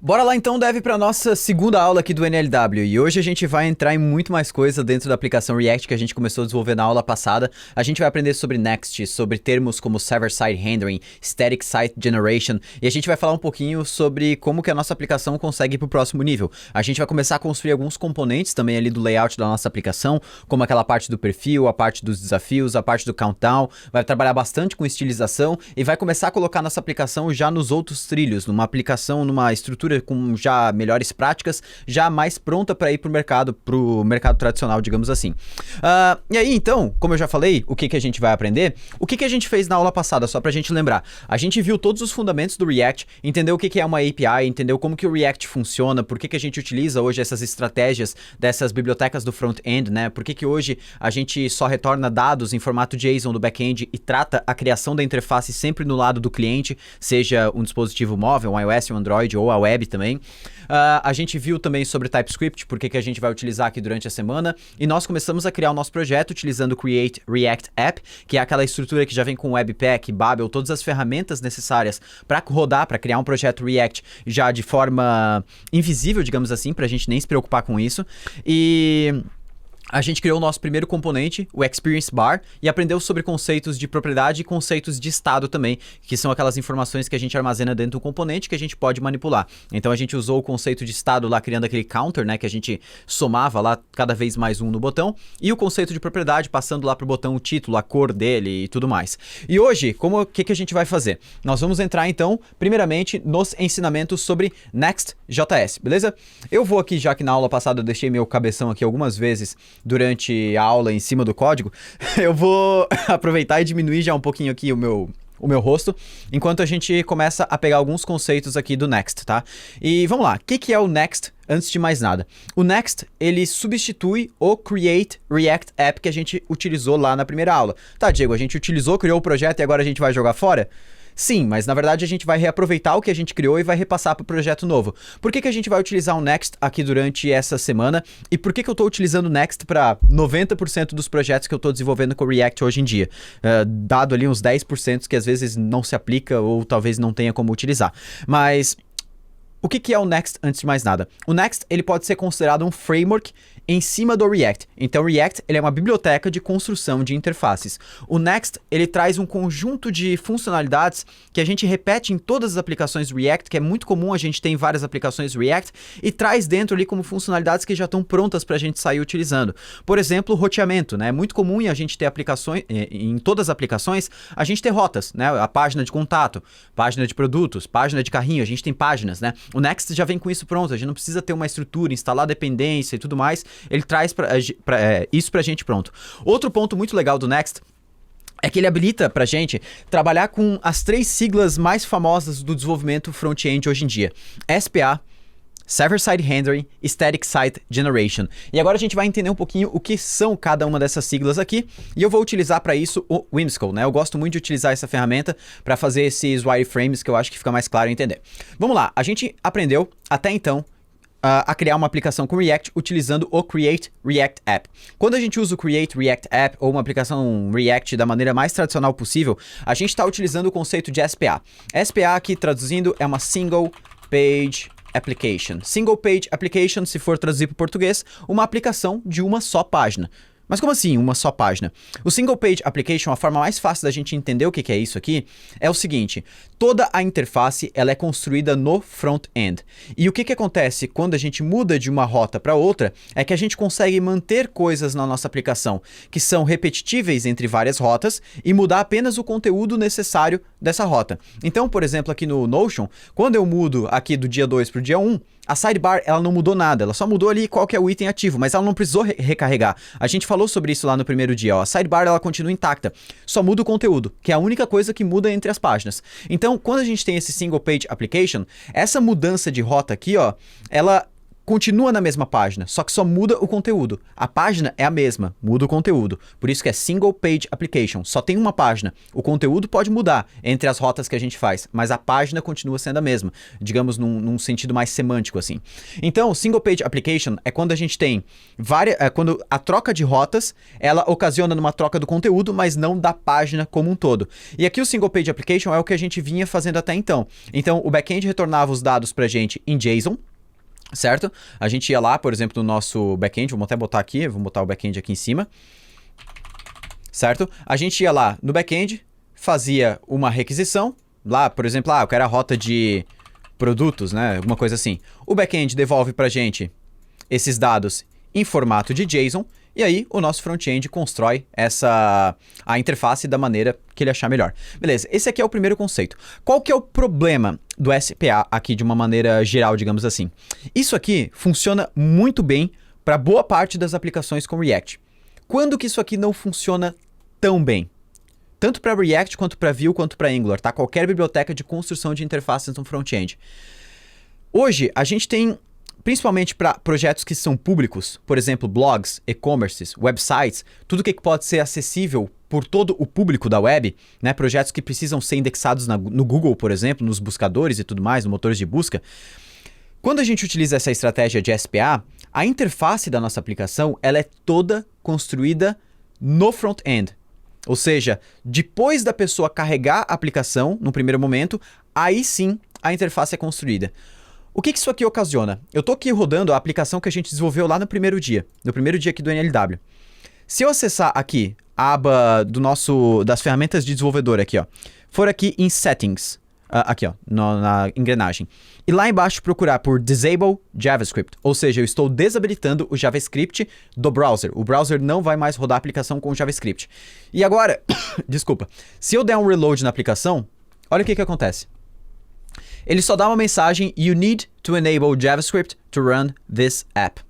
Bora lá então, Dev, para nossa segunda aula aqui do NLW. E hoje a gente vai entrar em muito mais coisa dentro da aplicação React que a gente começou a desenvolver na aula passada. A gente vai aprender sobre Next, sobre termos como Server-Side Rendering, Static Site Generation, e a gente vai falar um pouquinho sobre como que a nossa aplicação consegue ir para o próximo nível. A gente vai começar a construir alguns componentes também ali do layout da nossa aplicação, como aquela parte do perfil, a parte dos desafios, a parte do countdown. Vai trabalhar bastante com estilização e vai começar a colocar nossa aplicação já nos outros trilhos, numa aplicação, numa estrutura com já melhores práticas, já mais pronta para ir pro mercado tradicional, digamos assim. E aí, então, como eu já falei, o que a gente vai aprender? O que a gente fez na aula passada, só pra gente lembrar? A gente viu todos os fundamentos do React, entendeu o que é uma API, entendeu como que o React funciona, por que a gente utiliza hoje essas estratégias dessas bibliotecas do front-end, né? Por que hoje a gente só retorna dados em formato JSON do back-end e trata a criação da interface sempre no lado do cliente, seja um dispositivo móvel, um iOS, um Android ou a web também. A gente viu também sobre TypeScript, por que a gente vai utilizar aqui durante a semana, e nós começamos a criar o nosso projeto utilizando o Create React App, que é aquela estrutura que já vem com Webpack, Babel, todas as ferramentas necessárias para rodar, para criar um projeto React já de forma invisível, digamos assim, para a gente nem se preocupar com isso. E a gente criou o nosso primeiro componente, o Experience Bar, e aprendeu sobre conceitos de propriedade e conceitos de estado também, que são aquelas informações que a gente armazena dentro do componente que a gente pode manipular. Então a gente usou o conceito de estado lá, criando aquele counter, né, que a gente somava lá cada vez mais um no botão, e o conceito de propriedade, passando lá pro botão o título, a cor dele e tudo mais. E hoje, o que a gente vai fazer? Nós vamos entrar então, primeiramente, nos ensinamentos sobre Next.js, beleza? Eu vou aqui, já que na aula passada eu deixei meu cabeção aqui algumas vezes durante a aula em cima do código, eu vou aproveitar e diminuir já um pouquinho aqui o meu rosto, enquanto a gente começa a pegar alguns conceitos aqui do Next, tá? E vamos lá, o que é o Next antes de mais nada? O Next, ele substitui o Create React App que a gente utilizou lá na primeira aula. Tá, Diego, a gente utilizou, criou o projeto e agora a gente vai jogar fora? Sim, mas na verdade a gente vai reaproveitar o que a gente criou e vai repassar para o projeto novo. Por que a gente vai utilizar o Next aqui durante essa semana? E por que eu estou utilizando o Next para 90% dos projetos que eu estou desenvolvendo com o React hoje em dia? Dado ali uns 10% que às vezes não se aplica ou talvez não tenha como utilizar. Mas o que é o Next antes de mais nada? O Next, ele pode ser considerado um framework em cima do React. Então o React, ele é uma biblioteca de construção de interfaces. O Next, ele traz um conjunto de funcionalidades que a gente repete em todas as aplicações React, que é muito comum a gente ter em várias aplicações React, e traz dentro ali como funcionalidades que já estão prontas para a gente sair utilizando. Por exemplo, roteamento, né? É muito comum a gente ter aplicações, em todas as aplicações, a gente ter rotas, né? A página de contato, página de produtos, página de carrinho, a gente tem páginas, né? O Next já vem com isso pronto, a gente não precisa ter uma estrutura, instalar dependência e tudo mais, ele traz isso pra gente pronto. Outro ponto muito legal do Next é que ele habilita pra gente trabalhar com as 3 siglas mais famosas do desenvolvimento front-end hoje em dia. SPA, Server-Side Rendering, Static Site Generation. E agora a gente vai entender um pouquinho o que são cada uma dessas siglas aqui, e eu vou utilizar para isso o Whimsical, né? Eu gosto muito de utilizar essa ferramenta para fazer esses wireframes que eu acho que fica mais claro entender. Vamos lá, a gente aprendeu até então a criar uma aplicação com React utilizando o Create React App. Quando a gente usa o Create React App ou uma aplicação React da maneira mais tradicional possível, a gente está utilizando o conceito de SPA. SPA aqui traduzindo é uma Single Page Application. Single Page Application, se for traduzir para o português, uma aplicação de uma só página. Mas como assim, uma só página? O Single Page Application, a forma mais fácil da gente entender o que é isso aqui, é o seguinte: toda a interface ela é construída no front-end. E o que acontece quando a gente muda de uma rota para outra é que a gente consegue manter coisas na nossa aplicação que são repetitíveis entre várias rotas e mudar apenas o conteúdo necessário dessa rota. Então, por exemplo, aqui no Notion, quando eu mudo aqui do dia 2 para o dia 1, a sidebar, ela não mudou nada, ela só mudou ali qual que é o item ativo, mas ela não precisou recarregar. A gente falou sobre isso lá no primeiro dia, ó. A sidebar, ela continua intacta, só muda o conteúdo, que é a única coisa que muda entre as páginas. Então, quando a gente tem esse Single Page Application, essa mudança de rota aqui, ó, ela continua na mesma página, só que só muda o conteúdo. A página é a mesma, muda o conteúdo. Por isso que é Single Page Application, só tem uma página. O conteúdo pode mudar entre as rotas que a gente faz, mas a página continua sendo a mesma, digamos num sentido mais semântico assim. Então, Single Page Application é quando a gente tem quando a troca de rotas, ela ocasiona numa troca do conteúdo, mas não da página como um todo. E aqui o Single Page Application é o que a gente vinha fazendo até então. Então, o back-end retornava os dados pra gente em JSON, certo? A gente ia lá, por exemplo, no nosso back-end, vamos até botar aqui, vou botar o back-end aqui em cima, certo? A gente ia lá no back-end, fazia uma requisição, lá, por exemplo, eu quero a rota de produtos, né? Alguma coisa assim. O back-end devolve pra gente esses dados em formato de JSON, e aí o nosso front-end constrói a interface da maneira que ele achar melhor. Beleza, esse aqui é o primeiro conceito. Qual que é o problema do SPA aqui de uma maneira geral, digamos assim? Isso aqui funciona muito bem para boa parte das aplicações com React. Quando que isso aqui não funciona tão bem? Tanto para React, quanto para Vue, quanto para Angular, tá? Qualquer biblioteca de construção de interfaces no front-end. Hoje, a gente tem, principalmente para projetos que são públicos, por exemplo, blogs, e-commerces, websites, tudo que pode ser acessível por todo o público da web, né? Projetos que precisam ser indexados no Google, por exemplo, nos buscadores e tudo mais, nos motores de busca. Quando a gente utiliza essa estratégia de SPA, a interface da nossa aplicação ela é toda construída no front-end. Ou seja, depois da pessoa carregar a aplicação, no primeiro momento, aí sim a interface é construída. O que isso aqui ocasiona? Eu estou aqui rodando a aplicação que a gente desenvolveu lá no primeiro dia aqui do NLW. Se eu acessar aqui a aba das ferramentas de desenvolvedor aqui, ó, for aqui em Settings, aqui ó, na engrenagem, e lá embaixo procurar por Disable JavaScript, ou seja, eu estou desabilitando o JavaScript do browser. O browser não vai mais rodar a aplicação com JavaScript. E agora, desculpa, se eu der um reload na aplicação, olha o que acontece. Ele só dá uma mensagem: You need to enable JavaScript to run this app.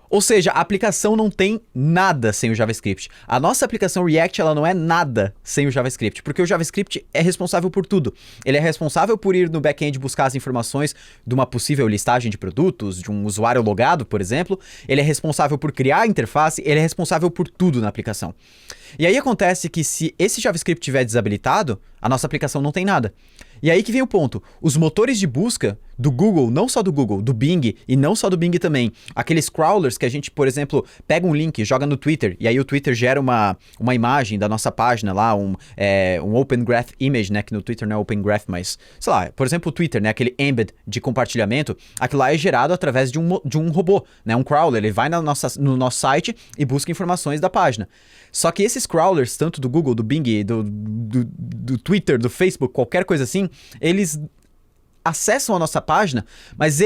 Ou seja, a aplicação não tem nada sem o JavaScript. A nossa aplicação React ela não é nada sem o JavaScript, porque o JavaScript é responsável por tudo. Ele é responsável por ir no back-end buscar as informações de uma possível listagem de produtos, de um usuário logado, por exemplo. Ele é responsável por criar a interface, ele é responsável por tudo na aplicação. E aí acontece que se esse JavaScript estiver desabilitado, a nossa aplicação não tem nada. E aí que vem o ponto. Os motores de busca do Google, não só do Google, do Bing e não só do Bing também, aqueles crawlers que a gente, por exemplo, pega um link, joga no Twitter e aí o Twitter gera uma imagem da nossa página lá, um Open Graph Image, né, que no Twitter não é Open Graph, mas, sei lá, por exemplo, o Twitter, né, aquele embed de compartilhamento, aquilo lá é gerado através de um robô, né, um crawler, ele vai no nosso site e busca informações da página. Só que esses crawlers, tanto do Google, do Bing, do Twitter, do Facebook, qualquer coisa assim, eles acessam a nossa página, mas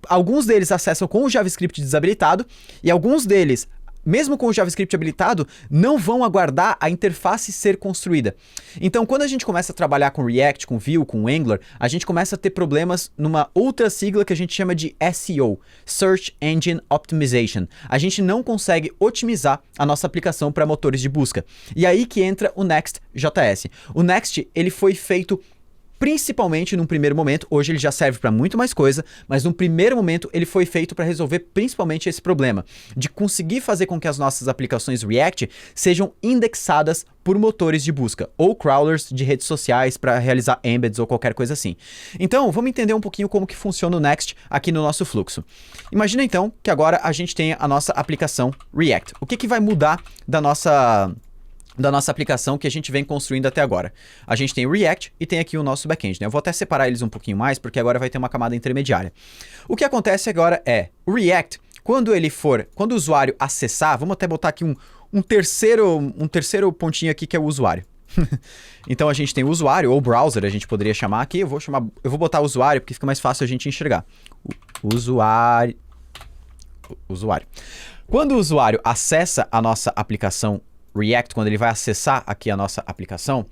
alguns deles acessam com o JavaScript desabilitado e alguns deles, mesmo com o JavaScript habilitado, não vão aguardar a interface ser construída. Então, quando a gente começa a trabalhar com React, com Vue, com Angular, a gente começa a ter problemas numa outra sigla que a gente chama de SEO, Search Engine Optimization. A gente não consegue otimizar a nossa aplicação para motores de busca. E aí que entra o Next.js. O Next, ele foi feito principalmente num primeiro momento, hoje ele já serve para muito mais coisa, mas num primeiro momento ele foi feito para resolver principalmente esse problema, de conseguir fazer com que as nossas aplicações React sejam indexadas por motores de busca, ou crawlers de redes sociais para realizar embeds ou qualquer coisa assim. Então, vamos entender um pouquinho como que funciona o Next aqui no nosso fluxo. Imagina então que agora a gente tem a nossa aplicação React. O que vai mudar da nossa aplicação que a gente vem construindo até agora? A gente tem o React e tem aqui o nosso back-end, né? Eu vou até separar eles um pouquinho mais, porque agora vai ter uma camada intermediária. O que acontece agora é, o React, quando o usuário acessar, vamos até botar aqui um terceiro pontinho aqui que é o usuário. Então a gente tem o usuário, ou browser, a gente poderia chamar aqui, eu vou botar usuário, porque fica mais fácil a gente enxergar. Usuário. Quando o usuário acessa a nossa aplicação React, quando ele vai acessar aqui a nossa aplicação,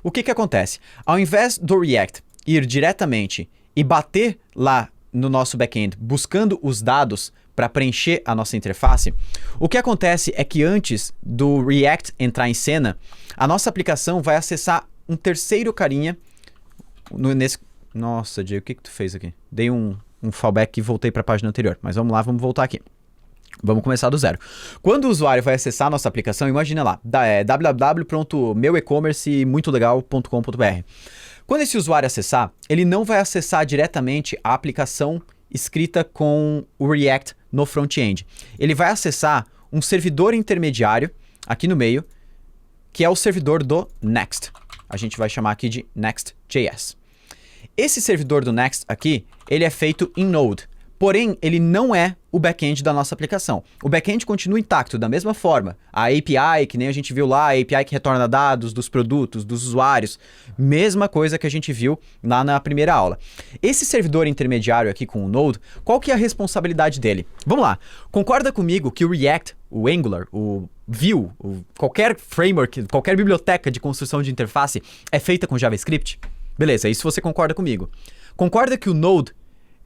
o que acontece? Ao invés do React ir diretamente e bater lá no nosso back-end buscando os dados para preencher a nossa interface, o que acontece é que antes do React entrar em cena, a nossa aplicação vai acessar um terceiro carinha nesse... Nossa, Diego, o que tu fez aqui? Dei um um fallback e voltei para a página anterior. Mas vamos lá, vamos voltar aqui. Vamos começar do zero. Quando o usuário vai acessar a nossa aplicação, imagina lá, www.meuecommercemuitolegal.com.br. Quando esse usuário acessar, ele não vai acessar diretamente a aplicação escrita com o React no front-end. Ele vai acessar um servidor intermediário aqui no meio, que é o servidor do Next. A gente vai chamar aqui de Next.js. Esse servidor do Next aqui, ele é feito em Node. Porém, ele não é o back-end da nossa aplicação. O back-end continua intacto, da mesma forma. A API, que nem a gente viu lá, a API que retorna dados dos produtos, dos usuários. Mesma coisa que a gente viu lá na primeira aula. Esse servidor intermediário aqui com o Node, qual que é a responsabilidade dele? Vamos lá. Concorda comigo que o React, o Angular, o Vue, qualquer framework, qualquer biblioteca de construção de interface é feita com JavaScript? Beleza, isso você concorda comigo. Concorda que o Node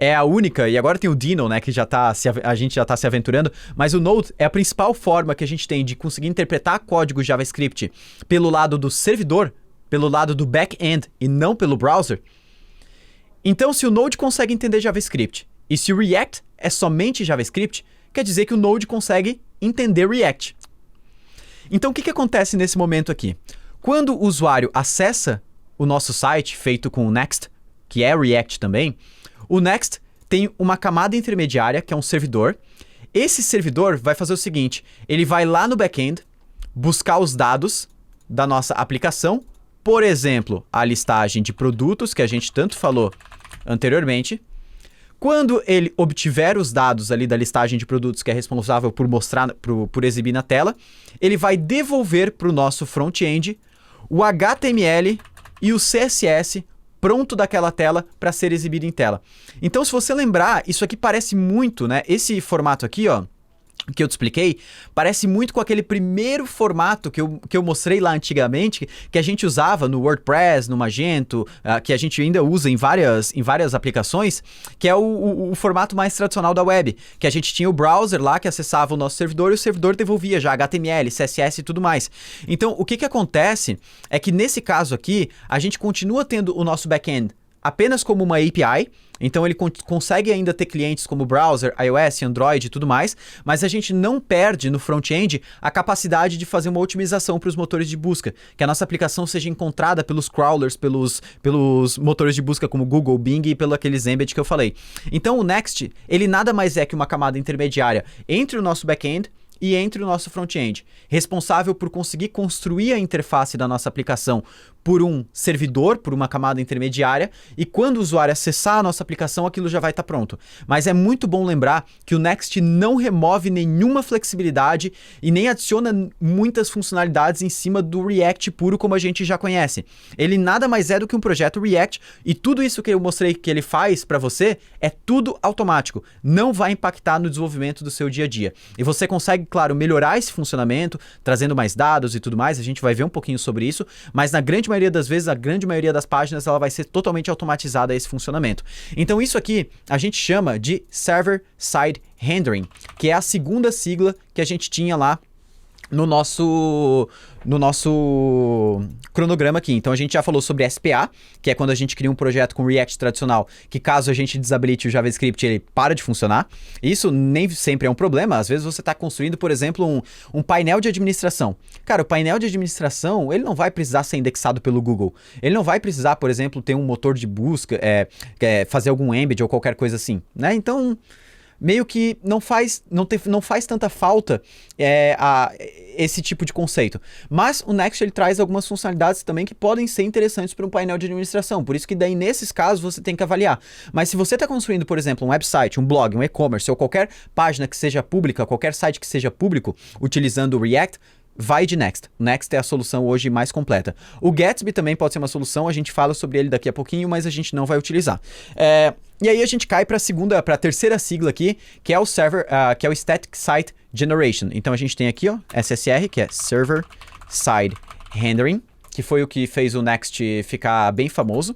é a única, e agora tem o Dino, né, que a gente já está se aventurando, mas o Node é a principal forma que a gente tem de conseguir interpretar código JavaScript pelo lado do servidor, pelo lado do back-end e não pelo browser. Então, se o Node consegue entender JavaScript e se o React é somente JavaScript, quer dizer que o Node consegue entender React. Então, o que acontece nesse momento aqui? Quando o usuário acessa o nosso site feito com o Next, que é React também, o Next tem uma camada intermediária, que é um servidor. Esse servidor vai fazer o seguinte, ele vai lá no back-end, buscar os dados da nossa aplicação, por exemplo, a listagem de produtos, que a gente tanto falou anteriormente. Quando ele obtiver os dados ali da listagem de produtos, que é responsável por mostrar, por exibir na tela, ele vai devolver para o nosso front-end o HTML e o CSS pronto daquela tela para ser exibido em tela. Então, se você lembrar, isso aqui parece muito, né? Esse formato aqui, ó, que eu te expliquei, parece muito com aquele primeiro formato que eu mostrei lá antigamente, que a gente usava no WordPress, no Magento, que a gente ainda usa em várias aplicações, que é o formato mais tradicional da web, que a gente tinha o browser lá que acessava o nosso servidor e o servidor devolvia já HTML, CSS e tudo mais. Então, o que acontece é que nesse caso aqui, a gente continua tendo o nosso back-end apenas como uma API, então ele consegue ainda ter clientes como browser, iOS, Android e tudo mais, mas a gente não perde no front-end a capacidade de fazer uma otimização para os motores de busca, que a nossa aplicação seja encontrada pelos crawlers, pelos motores de busca como Google, Bing e pelo aqueles embed que eu falei. Então o Next, ele nada mais é que uma camada intermediária entre o nosso back-end e entre o nosso front-end, responsável por conseguir construir a interface da nossa aplicação por um servidor, por uma camada intermediária, e quando o usuário acessar a nossa aplicação, aquilo já vai estar pronto. Mas é muito bom lembrar que o Next não remove nenhuma flexibilidade e nem adiciona muitas funcionalidades em cima do React puro como a gente já conhece. Ele nada mais é do que um projeto React, e tudo isso que eu mostrei que ele faz para você é tudo automático, não vai impactar no desenvolvimento do seu dia a dia. E você consegue, claro, melhorar esse funcionamento, trazendo mais dados e tudo mais, a gente vai ver um pouquinho sobre isso, mas na grande maioria das vezes, a grande maioria das páginas, ela vai ser totalmente automatizada a esse funcionamento. Então isso aqui a gente chama de Server-Side Rendering, que é a segunda sigla que a gente tinha lá no nosso cronograma aqui. Então a gente já falou sobre SPA, que é quando a gente cria um projeto com React tradicional, que caso a gente desabilite o JavaScript, ele para de funcionar. Isso nem sempre é um problema. Às vezes você está construindo, por exemplo, um painel de administração. Cara, o painel de administração, ele não vai precisar ser indexado pelo Google. Ele não vai precisar, por exemplo, ter um motor de busca, fazer algum embed ou qualquer coisa assim, né? Então, meio que não faz tanta falta esse tipo de conceito. Mas o Next ele traz algumas funcionalidades também que podem ser interessantes para um painel de administração. Por isso que daí, nesses casos, você tem que avaliar. Mas se você está construindo, por exemplo, um website, um blog, um e-commerce ou qualquer página que seja pública, qualquer site que seja público, utilizando o React, vai de Next. O Next é a solução hoje mais completa. O Gatsby também pode ser uma solução, a gente fala sobre ele daqui a pouquinho, mas a gente não vai utilizar. E aí a gente cai para a terceira sigla aqui, que é o que é o Static Site Generation. Então a gente tem aqui, ó, SSR, que é Server Side Rendering, que foi o que fez o Next ficar bem famoso.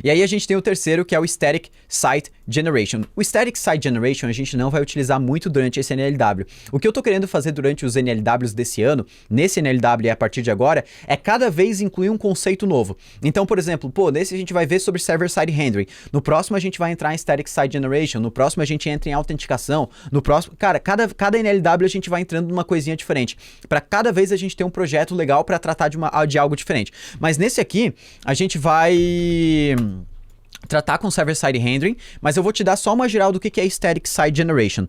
E aí a gente tem o terceiro, que é o Static Site Generation. O Static Site Generation a gente não vai utilizar muito durante esse NLW. O que eu tô querendo fazer durante os NLWs desse ano, nesse NLW e a partir de agora, é cada vez incluir um conceito novo. Então, por exemplo, nesse a gente vai ver sobre Server-Side Rendering, no próximo a gente vai entrar em Static Site Generation, no próximo a gente entra em autenticação, no próximo... Cara, cada NLW a gente vai entrando numa coisinha diferente, para cada vez a gente ter um projeto legal para tratar de algo diferente. Mas nesse aqui, a gente vai tratar com Server-Side Rendering, mas eu vou te dar só uma geral do que é Static Site Generation.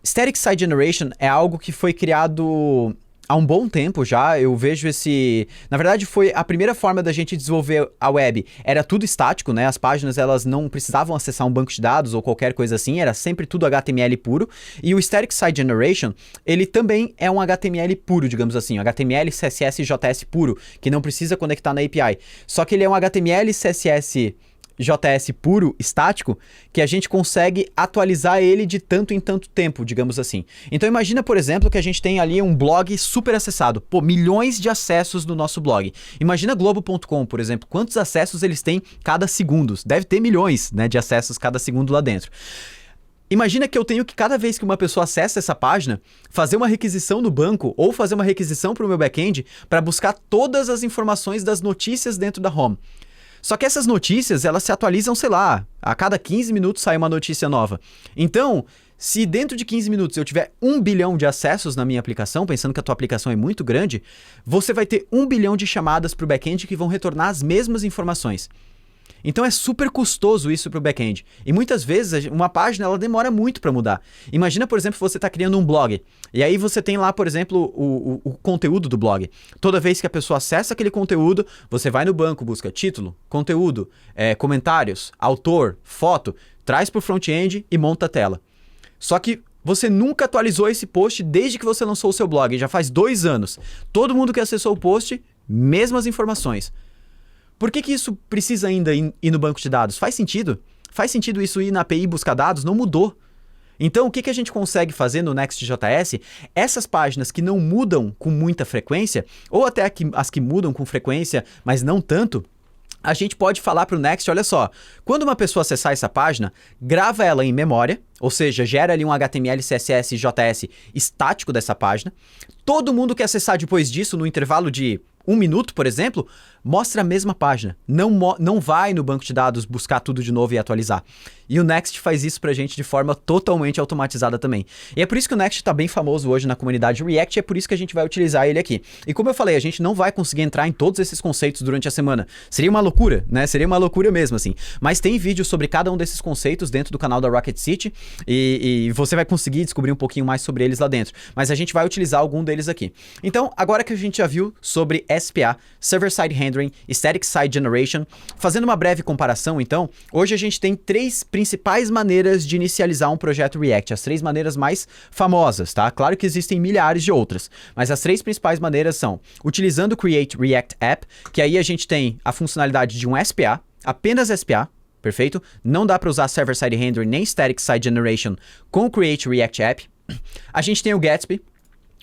Static Site Generation é algo que foi criado há um bom tempo já. Eu vejo esse... Na verdade, foi a primeira forma da gente desenvolver a web. Era tudo estático, né? As páginas, elas não precisavam acessar um banco de dados ou qualquer coisa assim. Era sempre tudo HTML puro. E o Static Site Generation, ele também é um HTML puro, digamos assim. HTML, CSS e JS puro, que não precisa conectar na API. Só que ele é um HTML, CSS... JS puro, estático, que a gente consegue atualizar ele de tanto em tanto tempo, digamos assim. Então imagina, por exemplo, que a gente tem ali um blog super acessado. Milhões de acessos no nosso blog. Imagina Globo.com, por exemplo, quantos acessos eles têm cada segundo. Deve ter milhões, né, de acessos cada segundo lá dentro. Imagina que eu tenho que, cada vez que uma pessoa acessa essa página, fazer uma requisição no banco ou fazer uma requisição para o meu back-end para buscar todas as informações das notícias dentro da home. Só que essas notícias, elas se atualizam, sei lá, a cada 15 minutos sai uma notícia nova. Então, se dentro de 15 minutos eu tiver 1 bilhão de acessos na minha aplicação, pensando que a tua aplicação é muito grande, você vai ter 1 bilhão de chamadas para o back-end que vão retornar as mesmas informações. Então é super custoso isso para o back-end. E muitas vezes uma página ela demora muito para mudar. Imagina, por exemplo, você está criando um blog. E aí você tem lá, por exemplo, o conteúdo do blog. Toda vez que a pessoa acessa aquele conteúdo, você vai no banco, busca título, conteúdo, comentários, autor, foto, traz para o front-end e monta a tela. Só que você nunca atualizou esse post desde que você lançou o seu blog. Já faz 2 anos. Todo mundo que acessou o post, mesmas informações. Por que isso precisa ainda ir no banco de dados? Faz sentido? Faz sentido isso ir na API buscar dados? Não mudou. Então, o que a gente consegue fazer no Next.js? Essas páginas que não mudam com muita frequência, ou até as que mudam com frequência, mas não tanto, a gente pode falar para o Next, olha só, quando uma pessoa acessar essa página, grava ela em memória, ou seja, gera ali um HTML, CSS e JS estático dessa página. Todo mundo que acessar depois disso, no intervalo de 1 minuto, por exemplo, mostra a mesma página. Não vai no banco de dados buscar tudo de novo e atualizar. E o Next faz isso pra gente de forma totalmente automatizada também. E é por isso que o Next tá bem famoso hoje na comunidade React, e é por isso que a gente vai utilizar ele aqui. E como eu falei, a gente não vai conseguir entrar em todos esses conceitos durante a semana. Seria uma loucura, né? Seria uma loucura mesmo, assim. Mas tem vídeo sobre cada um desses conceitos dentro do canal da Rocket City, e você vai conseguir descobrir um pouquinho mais sobre eles lá dentro. Mas a gente vai utilizar algum deles aqui. Então, agora que a gente já viu sobre SPA, Server-Side Rendering, Static Site Generation, fazendo uma breve comparação, então, hoje a gente tem 3 principais maneiras de inicializar um projeto React, as 3 maneiras mais famosas, tá? Claro que existem milhares de outras, mas as 3 principais maneiras são utilizando o Create React App, que aí a gente tem a funcionalidade de um SPA, apenas SPA, perfeito? Não dá para usar Server-Side Rendering nem Static Site Generation com o Create React App. A gente tem o Gatsby.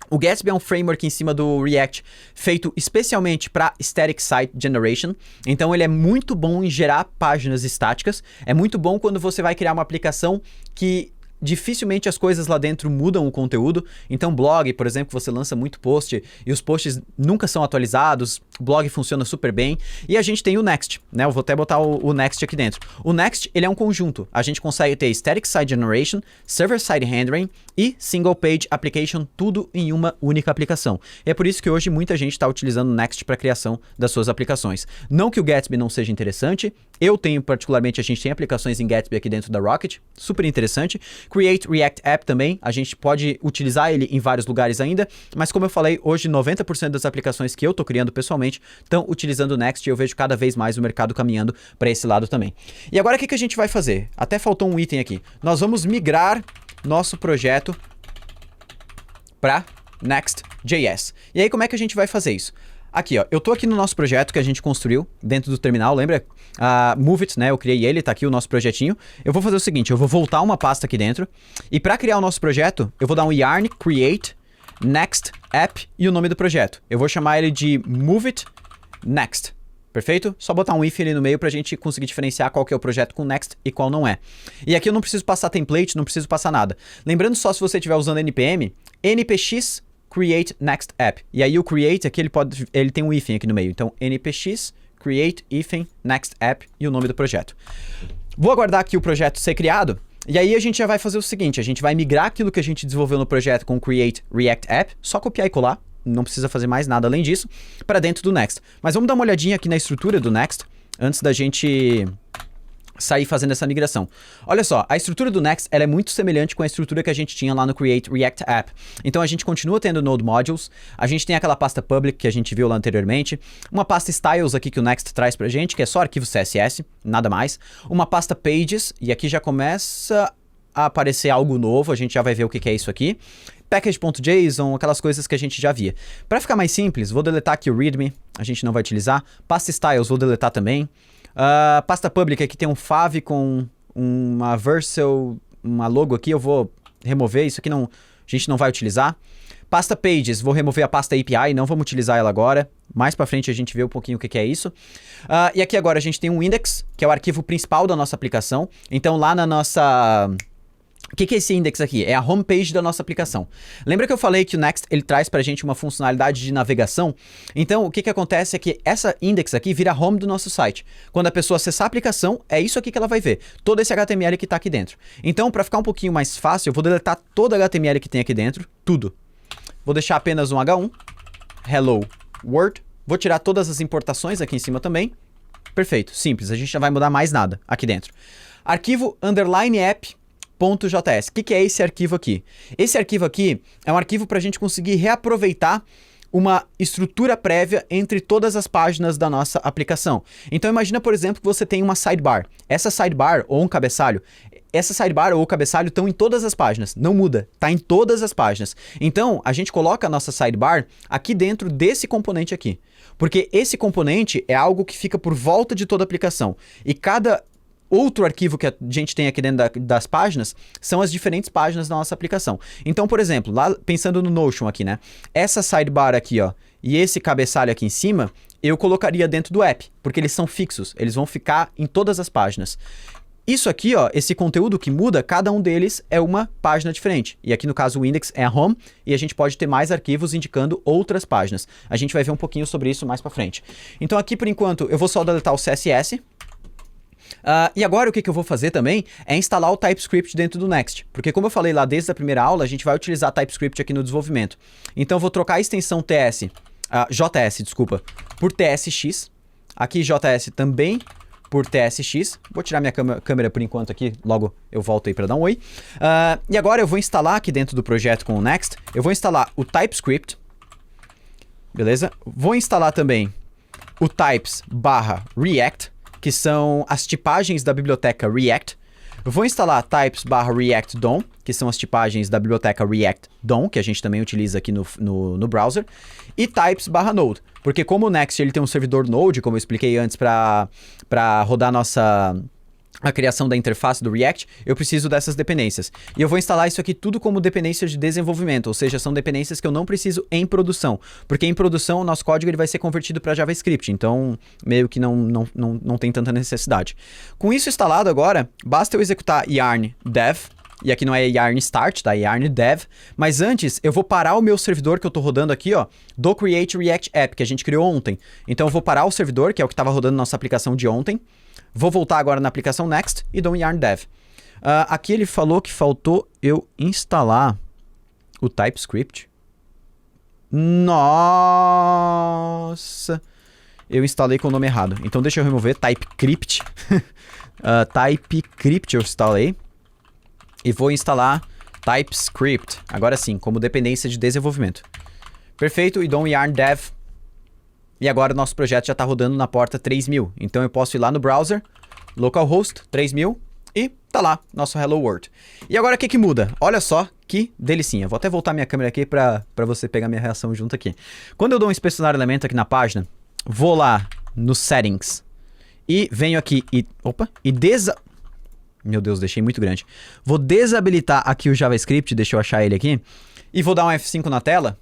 O Gatsby é um framework em cima do React feito especialmente para Static Site Generation. Então ele é muito bom em gerar páginas estáticas. É muito bom quando você vai criar uma aplicação que dificilmente as coisas lá dentro mudam o conteúdo. Então blog, por exemplo, você lança muito post e os posts nunca são atualizados, o blog funciona super bem. E a gente tem o Next, né? Eu vou até botar o Next aqui dentro. O Next, ele é um conjunto. A gente consegue ter Static Site Generation, Server-Side Rendering e Single Page Application, tudo em uma única aplicação. E é por isso que hoje muita gente está utilizando o Next para a criação das suas aplicações. Não que o Gatsby não seja interessante, eu tenho particularmente, a gente tem aplicações em Gatsby aqui dentro da Rocket, super interessante. Create React App também, a gente pode utilizar ele em vários lugares ainda, mas como eu falei, hoje 90% das aplicações que eu estou criando pessoalmente estão utilizando o Next e eu vejo cada vez mais o mercado caminhando para esse lado também. E agora o que a gente vai fazer? Até faltou um item aqui. Nós vamos migrar nosso projeto para Next.js. E aí como é que a gente vai fazer isso? Aqui, ó, eu tô aqui no nosso projeto que a gente construiu dentro do terminal, lembra? Move It, né? Eu criei ele, tá aqui o nosso projetinho. Eu vou fazer o seguinte, eu vou voltar uma pasta aqui dentro e para criar o nosso projeto, eu vou dar um yarn create next app e o nome do projeto. Eu vou chamar ele de Move It Next. Perfeito? Só botar um if ali no meio pra gente conseguir diferenciar qual que é o projeto com next e qual não é. E aqui eu não preciso passar template, não preciso passar nada. Lembrando só, se você estiver usando npm, npx create next app. E aí o create aqui, ele tem um hífen aqui no meio. Então, npx create hífen next app e o nome do projeto. Vou aguardar aqui o projeto ser criado. E aí a gente já vai fazer o seguinte, a gente vai migrar aquilo que a gente desenvolveu no projeto com create react app, só copiar e colar. Não precisa fazer mais nada além disso, para dentro do Next. Mas vamos dar uma olhadinha aqui na estrutura do Next, antes da gente sair fazendo essa migração. Olha só, a estrutura do Next ela é muito semelhante com a estrutura que a gente tinha lá no Create React App. Então a gente continua tendo Node Modules, a gente tem aquela pasta Public que a gente viu lá anteriormente, uma pasta Styles aqui que o Next traz pra gente, que é só arquivo CSS, nada mais, uma pasta Pages, e aqui já começa a aparecer algo novo, a gente já vai ver o que é isso aqui. Package.json, aquelas coisas que a gente já via. Para ficar mais simples, vou deletar aqui o readme, a gente não vai utilizar. Pasta styles vou deletar também. Pasta public aqui tem um fav com uma Vercel, uma logo aqui, eu vou remover, isso aqui não, a gente não vai utilizar. Pasta pages, vou remover a pasta API, não vamos utilizar ela agora. Mais para frente a gente vê um pouquinho o que é isso. E aqui agora a gente tem um index, que é o arquivo principal da nossa aplicação. Então lá na nossa... O que é esse index aqui? É a homepage da nossa aplicação. Lembra que eu falei que o Next ele traz pra gente uma funcionalidade de navegação? Então, o que acontece é que essa index aqui vira home do nosso site. Quando a pessoa acessar a aplicação, é isso aqui que ela vai ver. Todo esse HTML que tá aqui dentro. Então, para ficar um pouquinho mais fácil, eu vou deletar todo o HTML que tem aqui dentro, tudo. Vou deixar apenas um H1, hello world. Vou tirar todas as importações aqui em cima também. Perfeito, simples, a gente não vai mudar mais nada aqui dentro. Arquivo underline app. .js. O que é esse arquivo aqui? Esse arquivo aqui é um arquivo para a gente conseguir reaproveitar uma estrutura prévia entre todas as páginas da nossa aplicação. Então imagina, por exemplo, que você tem uma sidebar. Essa sidebar ou um cabeçalho, essa sidebar ou o cabeçalho estão em todas as páginas. Não muda, está em todas as páginas. Então a gente coloca a nossa sidebar aqui dentro desse componente aqui. Porque esse componente é algo que fica por volta de toda a aplicação. E cada outro arquivo que a gente tem aqui dentro das páginas são as diferentes páginas da nossa aplicação. Então, por exemplo, lá pensando no Notion aqui, né? Essa sidebar aqui, ó, e esse cabeçalho aqui em cima, eu colocaria dentro do app, porque eles são fixos, eles vão ficar em todas as páginas. Isso aqui, ó, esse conteúdo que muda, cada um deles é uma página diferente. E aqui no caso o index é a home e a gente pode ter mais arquivos indicando outras páginas. A gente vai ver um pouquinho sobre isso mais pra frente. Então aqui, por enquanto, eu vou só deletar o CSS. E agora o que eu vou fazer também é instalar o TypeScript dentro do Next. Porque como eu falei lá desde a primeira aula, a gente vai utilizar TypeScript aqui no desenvolvimento. Então eu vou trocar a extensão JS, desculpa, por TSX. Aqui JS também por TSX. Vou tirar minha câmera por enquanto aqui, logo eu volto aí para dar um oi. E agora eu vou instalar aqui dentro do projeto com o Next, eu vou instalar o TypeScript. Beleza? Vou instalar também o types/react, que são as tipagens da biblioteca React. Eu vou instalar types/react DOM, que são as tipagens da biblioteca React DOM, que a gente também utiliza aqui no browser, e types/node, porque como o Next ele tem um servidor Node, como eu expliquei antes, para rodar a criação da interface do React, eu preciso dessas dependências. E eu vou instalar isso aqui tudo como dependências de desenvolvimento, ou seja, são dependências que eu não preciso em produção, porque em produção o nosso código ele vai ser convertido para JavaScript, então meio que não tem tanta necessidade. Com isso instalado agora, basta eu executar yarn dev, e aqui não é yarn start, tá? É yarn dev, mas antes eu vou parar o meu servidor que eu tô rodando aqui, ó, do Create React App, que a gente criou ontem. Então eu vou parar o servidor, que é o que estava rodando nossa aplicação de ontem. Vou voltar agora na aplicação Next e dou um yarn dev. Aqui ele falou que faltou eu instalar o TypeScript. Nossa! Eu instalei com o nome errado. Então deixa eu remover TypeScript. TypeScript eu instalei. E vou instalar TypeScript. Agora sim, como dependência de desenvolvimento. Perfeito, e dou um yarn dev. E agora o nosso projeto já está rodando na porta 3000. Então eu posso ir lá no browser, localhost 3000 e tá lá, nosso Hello World. E agora o que muda? Olha só que delicinha. Vou até voltar minha câmera aqui para você pegar minha reação junto aqui. Quando eu dou um inspecionar elemento aqui na página, vou lá no Settings e venho aqui e... Opa! E Meu Deus, deixei muito grande. Vou desabilitar aqui o JavaScript, deixa eu achar ele aqui. E vou dar um F5 na tela.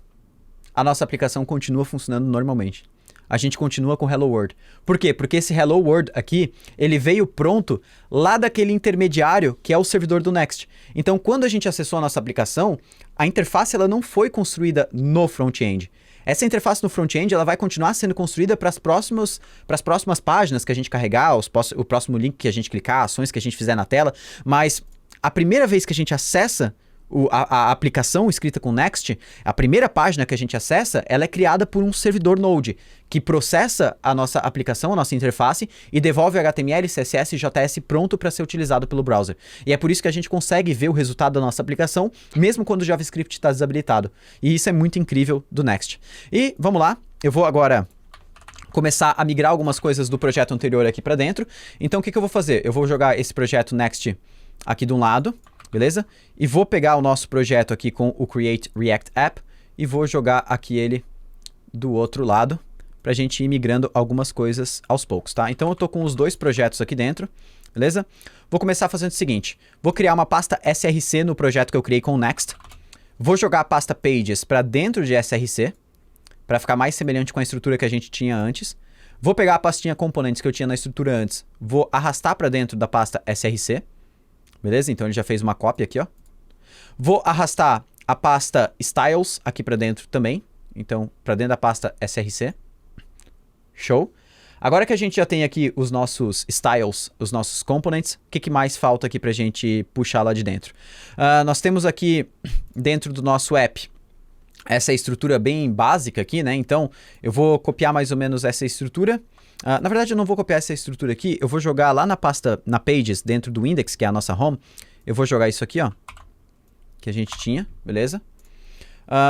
A nossa aplicação continua funcionando normalmente. a gente continua com Hello World. Por quê? Porque esse Hello World aqui, ele veio pronto lá daquele intermediário que é o servidor do Next. Então, quando a gente acessou a nossa aplicação, a interface ela não foi construída no front-end. Essa interface no front-end ela vai continuar sendo construída para as próximas páginas que a gente carregar, o próximo link que a gente clicar, ações que a gente fizer na tela, mas a primeira vez que a gente acessa a aplicação escrita com Next, a primeira página que a gente acessa, ela é criada por um servidor Node, que processa a nossa aplicação, a nossa interface, e devolve HTML, CSS e JS pronto para ser utilizado pelo browser. E é por isso que a gente consegue ver o resultado da nossa aplicação, mesmo quando o JavaScript está desabilitado. E isso é muito incrível do Next. E vamos lá, eu vou agora começar a migrar algumas coisas do projeto anterior aqui para dentro. Então o que eu vou fazer? Eu vou jogar esse projeto Next aqui de um lado, beleza? E vou pegar o nosso projeto aqui com o Create React App e vou jogar aqui ele do outro lado pra gente ir migrando algumas coisas aos poucos, tá? Então eu tô com os dois projetos aqui dentro, beleza? Vou começar fazendo o seguinte, vou criar uma pasta SRC no projeto que eu criei com o Next, vou jogar a pasta Pages para dentro de SRC, para ficar mais semelhante com a estrutura que a gente tinha antes. Vou pegar a pastinha Components que eu tinha na estrutura antes, vou arrastar para dentro da pasta SRC, beleza? Então ele já fez uma cópia aqui, ó. Vou arrastar a pasta Styles aqui para dentro também. Então, para dentro da pasta SRC. Show. Agora que a gente já tem aqui os nossos styles, os nossos components, o que mais falta aqui para a gente puxar lá de dentro? Nós temos aqui dentro do nosso app essa estrutura bem básica aqui, né? Então, eu vou copiar mais ou menos essa estrutura. Na verdade, eu não vou copiar essa estrutura aqui, eu vou jogar lá na pasta, na Pages, dentro do Index, que é a nossa home. Eu vou jogar isso aqui, ó, que a gente tinha, beleza?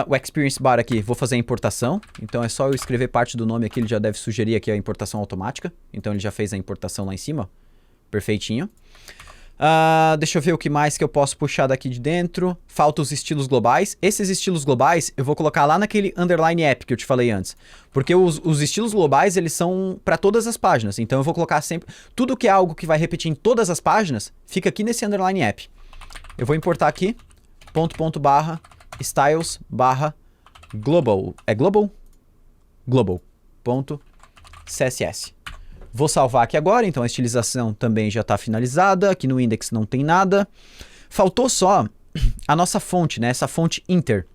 O Experience Bar aqui, vou fazer a importação. Então é só eu escrever parte do nome aqui, ele já deve sugerir aqui a importação automática. Então ele já fez a importação lá em cima, ó. Perfeitinho. Deixa eu ver o que mais que eu posso puxar daqui de dentro. Falta os estilos globais. Esses estilos globais eu vou colocar lá naquele underline app que eu te falei antes. Porque os estilos globais, eles são para todas as páginas. Então eu vou colocar sempre... Tudo que é algo que vai repetir em todas as páginas, fica aqui nesse underline app. Eu vou importar aqui, styles global. É global? Global.css. Vou salvar aqui agora, então a estilização também já está finalizada. Aqui no index não tem nada. Faltou só a nossa fonte, né? Essa fonte Inter.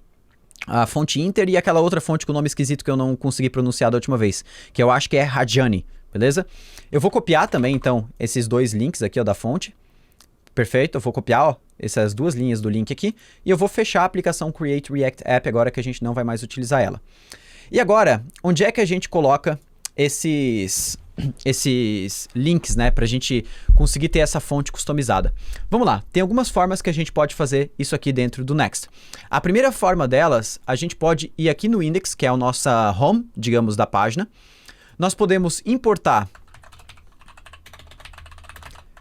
A fonte Inter e aquela outra fonte com nome esquisito que eu não consegui pronunciar da última vez, que eu acho que é Rajani, beleza? Eu vou copiar também, então, esses dois links aqui, ó, da fonte. Perfeito, eu vou copiar, ó, essas duas linhas do link aqui e eu vou fechar a aplicação Create React App agora que a gente não vai mais utilizar ela. E agora, onde é que a gente coloca esses links, né, pra gente conseguir ter essa fonte customizada? Vamos lá, tem algumas formas que a gente pode fazer isso aqui dentro do Next. A primeira forma delas, a gente pode ir aqui no index, que é a nossa home, digamos, da página. Nós podemos importar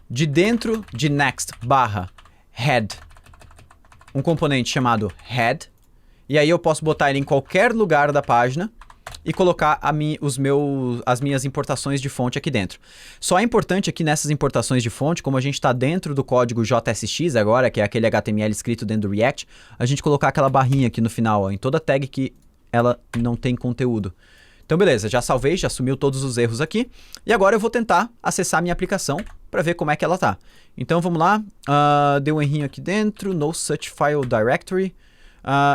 de dentro de Next /head um componente chamado head, e aí eu posso botar ele em qualquer lugar da página e colocar as minhas importações de fonte aqui dentro. Só é importante aqui nessas importações de fonte, como a gente está dentro do código JSX agora, que é aquele HTML escrito dentro do React, a gente colocar aquela barrinha aqui no final, ó, em toda tag que ela não tem conteúdo. Então beleza, já salvei, já sumiu todos os erros aqui, e agora eu vou tentar acessar a minha aplicação para ver como é que ela tá. Então vamos lá, deu um errinho aqui dentro, no such file directory,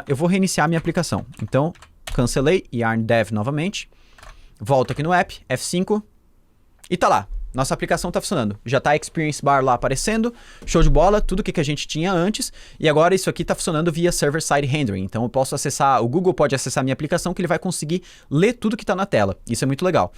eu vou reiniciar a minha aplicação. Então cancelei, yarn dev novamente, volto aqui no app, F5, e tá lá. Nossa aplicação está funcionando. Já está a Experience Bar lá aparecendo. Show de bola, tudo que a gente tinha antes. E agora isso aqui está funcionando via Server-Side Rendering. Então eu posso acessar, o Google pode acessar a minha aplicação que ele vai conseguir ler tudo que está na tela. Isso é muito legal.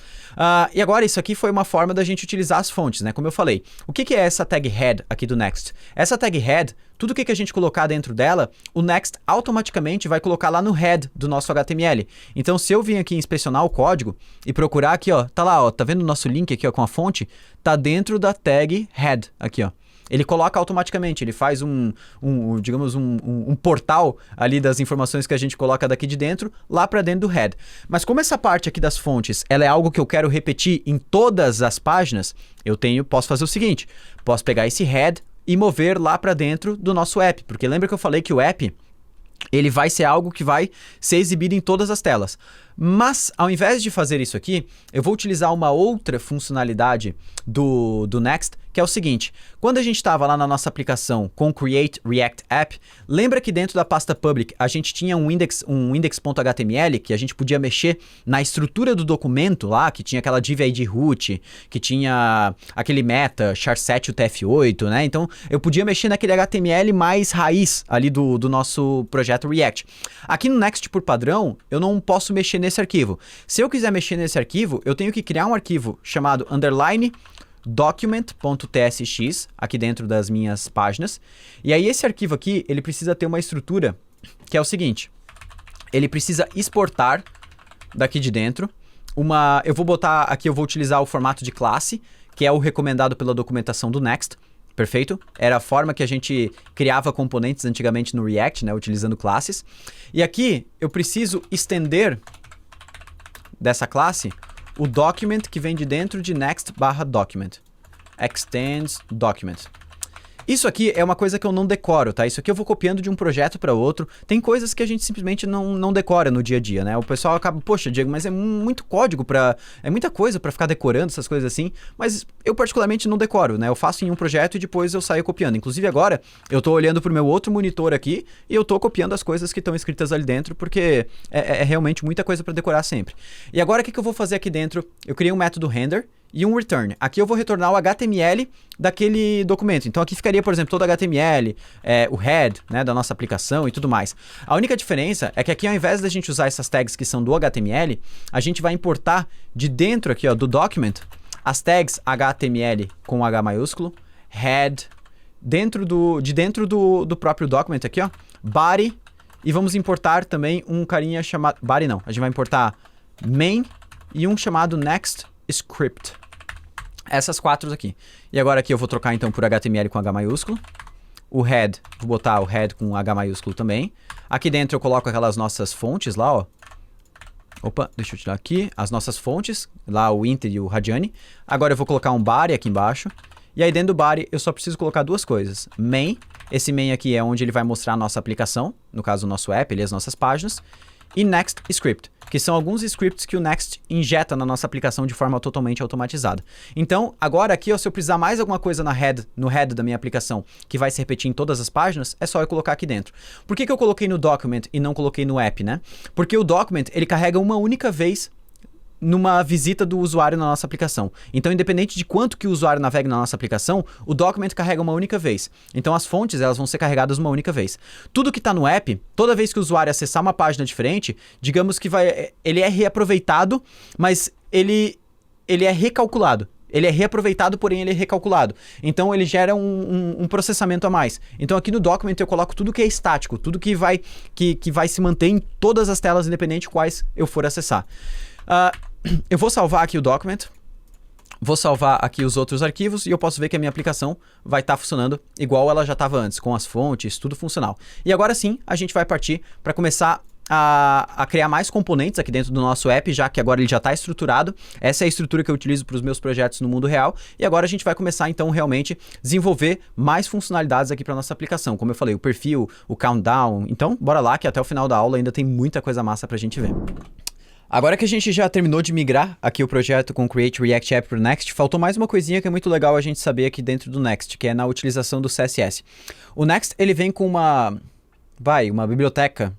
E agora isso aqui foi uma forma da gente utilizar as fontes, né? Como eu falei. O que é essa tag head aqui do Next? Essa tag head, tudo que a gente colocar dentro dela, o Next automaticamente vai colocar lá no head do nosso HTML. Então se eu vim aqui inspecionar o código e procurar aqui, ó, tá lá, ó, tá vendo o nosso link aqui, ó, com a fonte? Tá dentro da tag head aqui, ó. Ele coloca automaticamente, ele faz digamos, um portal ali das informações que a gente coloca daqui de dentro, lá para dentro do head. Mas como essa parte aqui das fontes, ela é algo que eu quero repetir em todas as páginas, posso fazer o seguinte, posso pegar esse head e mover lá para dentro do nosso app, porque lembra que eu falei que o app, ele vai ser algo que vai ser exibido em todas as telas. Mas, ao invés de fazer isso aqui, eu vou utilizar uma outra funcionalidade do Next, que é o seguinte. Quando a gente estava lá na nossa aplicação com Create React App, lembra que dentro da pasta public a gente tinha um index.html que a gente podia mexer na estrutura do documento lá, que tinha aquela div ID root, que tinha aquele meta, char7 UTF-8, né? Então, eu podia mexer naquele HTML mais raiz ali do nosso projeto React. Aqui no Next, por padrão, eu não posso mexer nesse arquivo. Se eu quiser mexer nesse arquivo, eu tenho que criar um arquivo chamado underline document.tsx aqui dentro das minhas páginas. E aí esse arquivo aqui, ele precisa ter uma estrutura que é o seguinte. Ele precisa exportar daqui de dentro eu vou botar aqui, eu vou utilizar o formato de classe, que é o recomendado pela documentação do Next. Perfeito? Era a forma que a gente criava componentes antigamente no React, né, utilizando classes. E aqui eu preciso estender dessa classe o document que vem de dentro de next/document. Extends document. Isso aqui é uma coisa que eu não decoro, tá? Isso aqui eu vou copiando de um projeto para outro. Tem coisas que a gente simplesmente não decora no dia a dia, né? O pessoal acaba, poxa, Diego, mas é muito código é muita coisa para ficar decorando essas coisas assim. Mas eu particularmente não decoro, né? Eu faço em um projeto e depois eu saio copiando. Inclusive agora eu tô olhando pro meu outro monitor aqui e eu tô copiando as coisas que estão escritas ali dentro, porque é realmente muita coisa para decorar sempre. E agora o que eu vou fazer aqui dentro? Eu criei um método render e um return. Aqui eu vou retornar o HTML daquele documento. Então aqui ficaria, por exemplo, todo o HTML, o head, né, da nossa aplicação e tudo mais. A única diferença é que aqui, ao invés da gente usar essas tags que são do HTML, a gente vai importar de dentro aqui, ó, do document, as tags HTML com H maiúsculo, head, de dentro do próprio document aqui, ó, body, e vamos importar também um carinha chamado, body não, a gente vai importar main e um chamado next script. Essas quatro aqui. E agora aqui eu vou trocar então por HTML com H maiúsculo. O head, vou botar o head com H maiúsculo também. Aqui dentro eu coloco aquelas nossas fontes lá, ó. Opa, deixa eu tirar aqui. As nossas fontes, lá o Inter e o Radiani. Agora eu vou colocar um body aqui embaixo. E aí dentro do body eu só preciso colocar duas coisas. Main, esse main aqui é onde ele vai mostrar a nossa aplicação. No caso o nosso app, ali as nossas páginas. E next script, que são alguns scripts que o Next injeta na nossa aplicação de forma totalmente automatizada. Então, agora aqui, ó, se eu precisar mais alguma coisa no head da minha aplicação, que vai se repetir em todas as páginas, é só eu colocar aqui dentro. Por que eu coloquei no document e não coloquei no app, né? Porque o document, ele carrega uma única vez numa visita do usuário na nossa aplicação. Então, independente de quanto que o usuário navegue na nossa aplicação, o document carrega uma única vez. Então, as fontes, elas vão ser carregadas uma única vez. Tudo que está no app, toda vez que o usuário acessar uma página diferente, digamos que ele é reaproveitado, mas ele é recalculado. Ele é reaproveitado, porém ele é recalculado. Então, ele gera um processamento a mais. Então, aqui no document eu coloco tudo que é estático, tudo que vai se manter em todas as telas, independente de quais eu for acessar. Eu vou salvar aqui o document, vou salvar aqui os outros arquivos e eu posso ver que a minha aplicação vai estar funcionando igual ela já estava antes, com as fontes, tudo funcional. E agora sim, a gente vai partir para começar a criar mais componentes aqui dentro do nosso app, já que agora ele já está estruturado. Essa é a estrutura que eu utilizo para os meus projetos no mundo real. E agora a gente vai começar então realmente desenvolver mais funcionalidades aqui para nossa aplicação. Como eu falei, o perfil, o countdown. Então, bora lá que até o final da aula ainda tem muita coisa massa para a gente ver. Agora que a gente já terminou de migrar aqui o projeto com Create React App para o Next, faltou mais uma coisinha que é muito legal a gente saber aqui dentro do Next, que é na utilização do CSS. O Next, ele vem com uma biblioteca,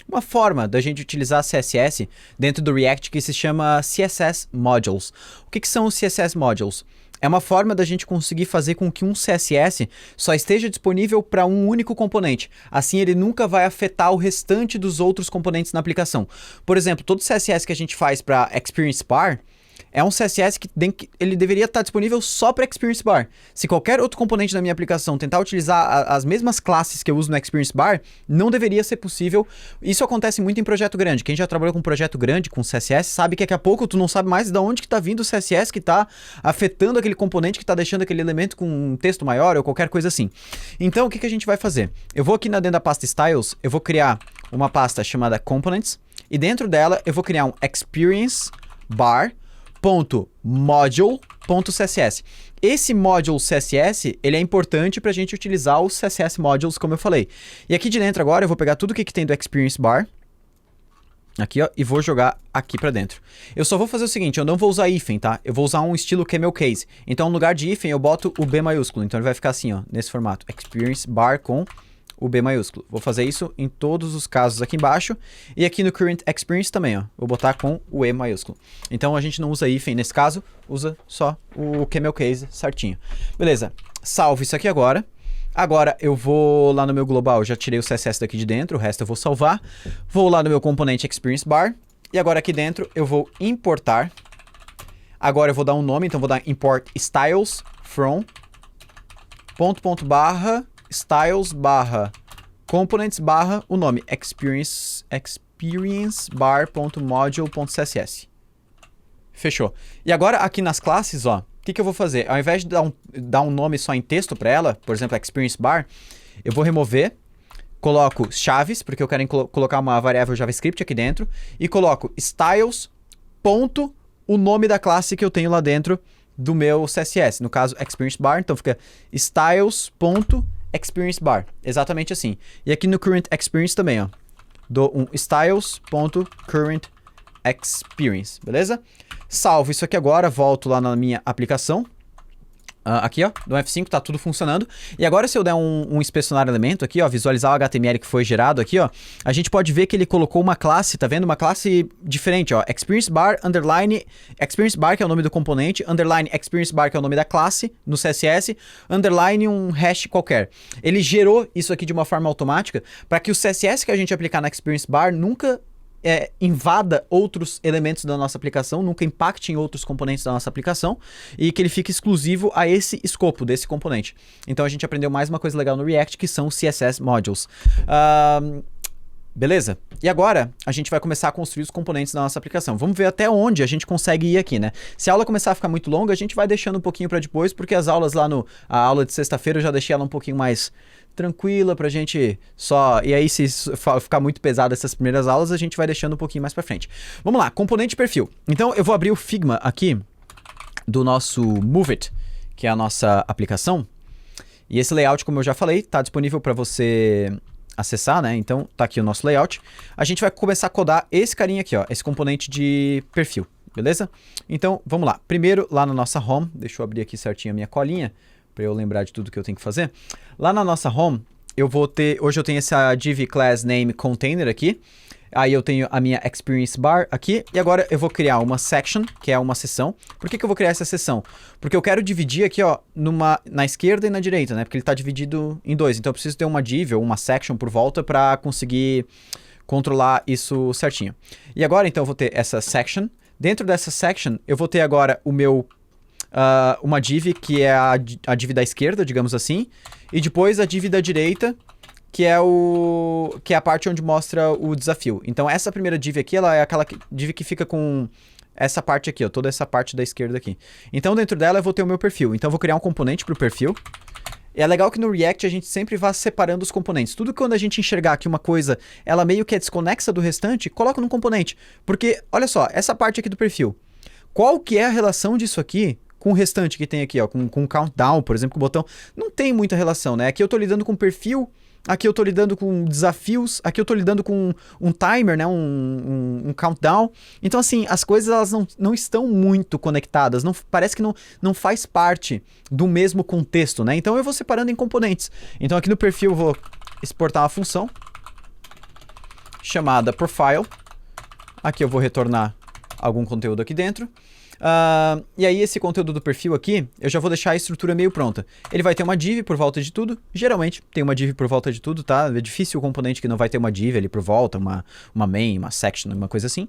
uma forma da gente utilizar CSS dentro do React que se chama CSS Modules. O que são os CSS Modules? É uma forma da gente conseguir fazer com que um CSS só esteja disponível para um único componente. Assim, ele nunca vai afetar o restante dos outros componentes na aplicação. Por exemplo, todo CSS que a gente faz para Experience Bar é um CSS que ele deveria estar disponível só para Experience Bar. Se qualquer outro componente da minha aplicação tentar utilizar as mesmas classes que eu uso no Experience Bar, não deveria ser possível. Isso acontece muito em projeto grande. Quem já trabalhou com um projeto grande, com CSS, sabe que daqui a pouco tu não sabe mais de onde que está vindo o CSS que está afetando aquele componente, que está deixando aquele elemento com um texto maior ou qualquer coisa assim. Então, o que a gente vai fazer? Eu vou aqui dentro da pasta Styles, eu vou criar uma pasta chamada Components, e dentro dela eu vou criar um Experience Bar .module.css. Esse module CSS, ele é importante para a gente utilizar os CSS modules, como eu falei. E aqui de dentro agora eu vou pegar tudo que tem do Experience Bar. Aqui, ó, e vou jogar aqui pra dentro. Eu só vou fazer o seguinte, eu não vou usar hífen, tá? Eu vou usar um estilo camel case. Então, no lugar de hífen, eu boto o B maiúsculo. Então, ele vai ficar assim, ó, nesse formato. Experience bar com o B maiúsculo. Vou fazer isso em todos os casos aqui embaixo. E aqui no current experience também, ó. Vou botar com o E maiúsculo. Então, a gente não usa hífen nesse caso, usa só o camel case certinho. Beleza, salvo isso aqui agora. Agora eu vou lá no meu global, já tirei o CSS daqui de dentro, o resto eu vou salvar. Vou lá no meu componente experience bar. E agora aqui dentro eu vou importar. Agora eu vou dar um nome, então vou dar import styles from .. styles components o nome experience bar.module.css. Fechou. E agora aqui nas classes, ó, o que eu vou fazer? Ao invés de dar um nome só em texto para ela, por exemplo, experience bar, eu vou remover, coloco chaves, porque eu quero colocar uma variável JavaScript aqui dentro, e coloco styles, ponto, o nome da classe que eu tenho lá dentro do meu CSS, no caso experience bar, então fica styles.experience bar, exatamente assim. E aqui no current experience também, ó, dou um styles.current experience, beleza? Salvo isso aqui agora, volto lá na minha aplicação. Aqui, ó, no F5 tá tudo funcionando. E agora se eu der um inspecionar elemento aqui, ó, visualizar o HTML que foi gerado aqui, ó, a gente pode ver que ele colocou uma classe, tá vendo? Uma classe diferente, ó, experience bar, underline, experience bar, que é o nome do componente, underline experience bar, que é o nome da classe no CSS, underline um hash qualquer. Ele gerou isso aqui de uma forma automática para que o CSS que a gente aplicar na experience bar nunca invada outros elementos da nossa aplicação, nunca impacte em outros componentes da nossa aplicação e que ele fique exclusivo a esse escopo desse componente. Então a gente aprendeu mais uma coisa legal no React, que são os CSS modules. Beleza? E agora a gente vai começar a construir os componentes da nossa aplicação. Vamos ver até onde a gente consegue ir aqui, né? Se a aula começar a ficar muito longa, a gente vai deixando um pouquinho para depois, porque as aulas lá a aula de sexta-feira eu já deixei ela um pouquinho mais tranquila pra gente só... E aí se ficar muito pesado essas primeiras aulas, a gente vai deixando um pouquinho mais pra frente. Vamos lá, componente de perfil. Então eu vou abrir o Figma aqui do nosso Move It, que é a nossa aplicação. E esse layout, como eu já falei, tá disponível para você acessar, né? Então tá aqui o nosso layout. A gente vai começar a codar esse carinha aqui, ó, esse componente de perfil, beleza? Então vamos lá. Primeiro lá na nossa home, deixa eu abrir aqui certinho a minha colinha para eu lembrar de tudo que eu tenho que fazer. Lá na nossa home, hoje eu tenho essa div class name container aqui. Aí eu tenho a minha experience bar aqui. E agora eu vou criar uma section, que é uma seção. Por que eu vou criar essa seção? Porque eu quero dividir aqui, ó, na esquerda e na direita, né? Porque ele está dividido em dois. Então eu preciso ter uma div ou uma section por volta para conseguir controlar isso certinho. E agora, então, eu vou ter essa section. Dentro dessa section, eu vou ter agora o meu... uma div que é a div da esquerda, digamos assim, e depois a div da direita, que é a parte onde mostra o desafio. Então essa primeira div aqui, ela é aquela div que fica com essa parte aqui, ó, toda essa parte da esquerda aqui. Então dentro dela eu vou ter o meu perfil. Então eu vou criar um componente para o perfil. E é legal que no React a gente sempre vá separando os componentes. Tudo que quando a gente enxergar que uma coisa, ela meio que é desconexa do restante, coloca num componente. Porque, olha só, essa parte aqui do perfil, qual que é a relação disso aqui com o restante que tem aqui, ó, com o countdown, por exemplo, com o botão? Não tem muita relação, né? Aqui eu tô lidando com perfil, aqui eu tô lidando com desafios, aqui eu tô lidando com um timer, né? Um countdown. Então, assim, as coisas elas não estão muito conectadas, parece que não faz parte do mesmo contexto, né? Então eu vou separando em componentes. Então aqui no perfil eu vou exportar uma função chamada profile. Aqui eu vou retornar algum conteúdo aqui dentro. E aí esse conteúdo do perfil aqui, eu já vou deixar a estrutura meio pronta. Ele vai ter uma div por volta de tudo. Geralmente tem uma div por volta de tudo, tá? É difícil o componente que não vai ter uma div ali por volta, uma main, uma section, uma coisa assim.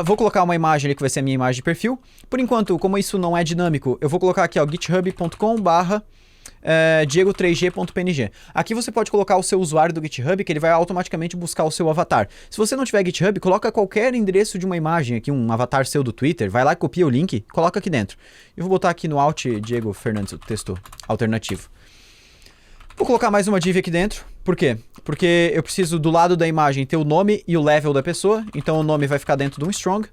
Vou colocar uma imagem ali que vai ser a minha imagem de perfil. Por enquanto, como isso não é dinâmico, eu vou colocar aqui, ó, github.com/diego3g.png. Aqui você pode colocar o seu usuário do GitHub, que ele vai automaticamente buscar o seu avatar. Se você não tiver GitHub, coloca qualquer endereço de uma imagem aqui, um avatar seu do Twitter, vai lá, copia o link, coloca aqui dentro. Eu vou botar aqui no Alt Diego Fernandes, o texto alternativo. Vou colocar mais uma div aqui dentro. Por quê? Porque eu preciso do lado da imagem ter o nome e o level da pessoa. Então o nome vai ficar dentro de um strong.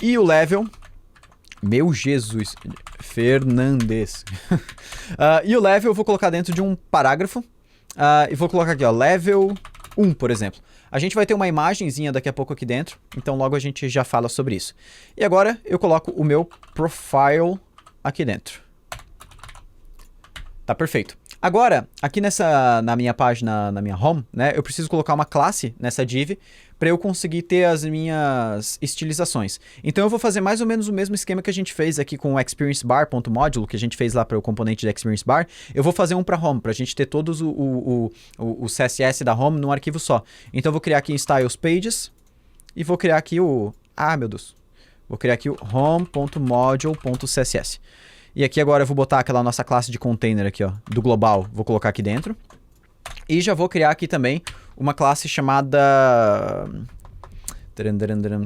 E o level... Meu Jesus... Fernandes. E o level eu vou colocar dentro de um parágrafo. E vou colocar aqui, ó, level 1, por exemplo. A gente vai ter uma imagenzinha daqui a pouco aqui dentro, então logo a gente já fala sobre isso. E agora eu coloco o meu profile aqui dentro. Tá perfeito. Agora, aqui na minha página, na minha home, né, eu preciso colocar uma classe nessa div para eu conseguir ter as minhas estilizações. Então eu vou fazer mais ou menos o mesmo esquema que a gente fez aqui com o experience bar.modulo, que a gente fez lá para o componente de experience bar. Eu vou fazer um para home, para a gente ter todos o CSS da home num arquivo só. Então eu vou criar aqui em styles pages e vou criar aqui o... Ah, meu Deus. Vou criar aqui o home.module.css. E aqui agora eu vou botar aquela nossa classe de container aqui, ó, do global. Vou colocar aqui dentro. E já vou criar aqui também uma classe chamada...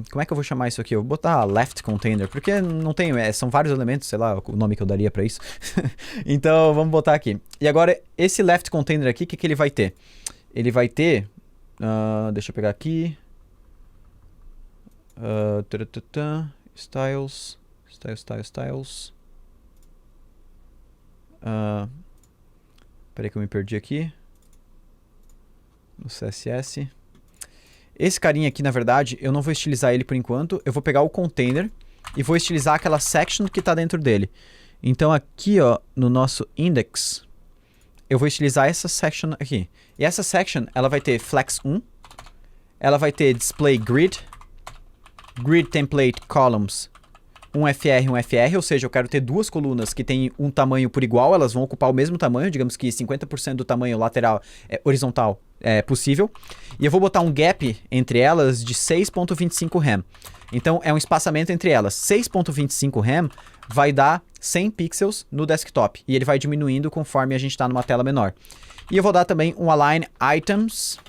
Como é que eu vou chamar isso aqui? Eu vou botar left container, porque não tem... são vários elementos, sei lá, o nome que eu daria pra isso. Então, vamos botar aqui. E agora, esse left container aqui, o que ele vai ter? Ele vai ter... deixa eu pegar aqui. Styles. Peraí que eu me perdi aqui. No CSS. Esse carinha aqui, na verdade, eu não vou estilizar ele por enquanto. Eu vou pegar o container e vou estilizar aquela section que está dentro dele. Então aqui, ó, no nosso index, eu vou estilizar essa section aqui. E essa section, ela vai ter flex 1. Ela vai ter display grid. Grid template columns. Um FR, ou seja, eu quero ter duas colunas que têm um tamanho por igual, elas vão ocupar o mesmo tamanho, digamos que 50% do tamanho lateral horizontal é possível. E eu vou botar um gap entre elas de 6.25 rem. Então é um espaçamento entre elas. 6.25 rem vai dar 100 pixels no desktop, e ele vai diminuindo conforme a gente está numa tela menor. E eu vou dar também um align items...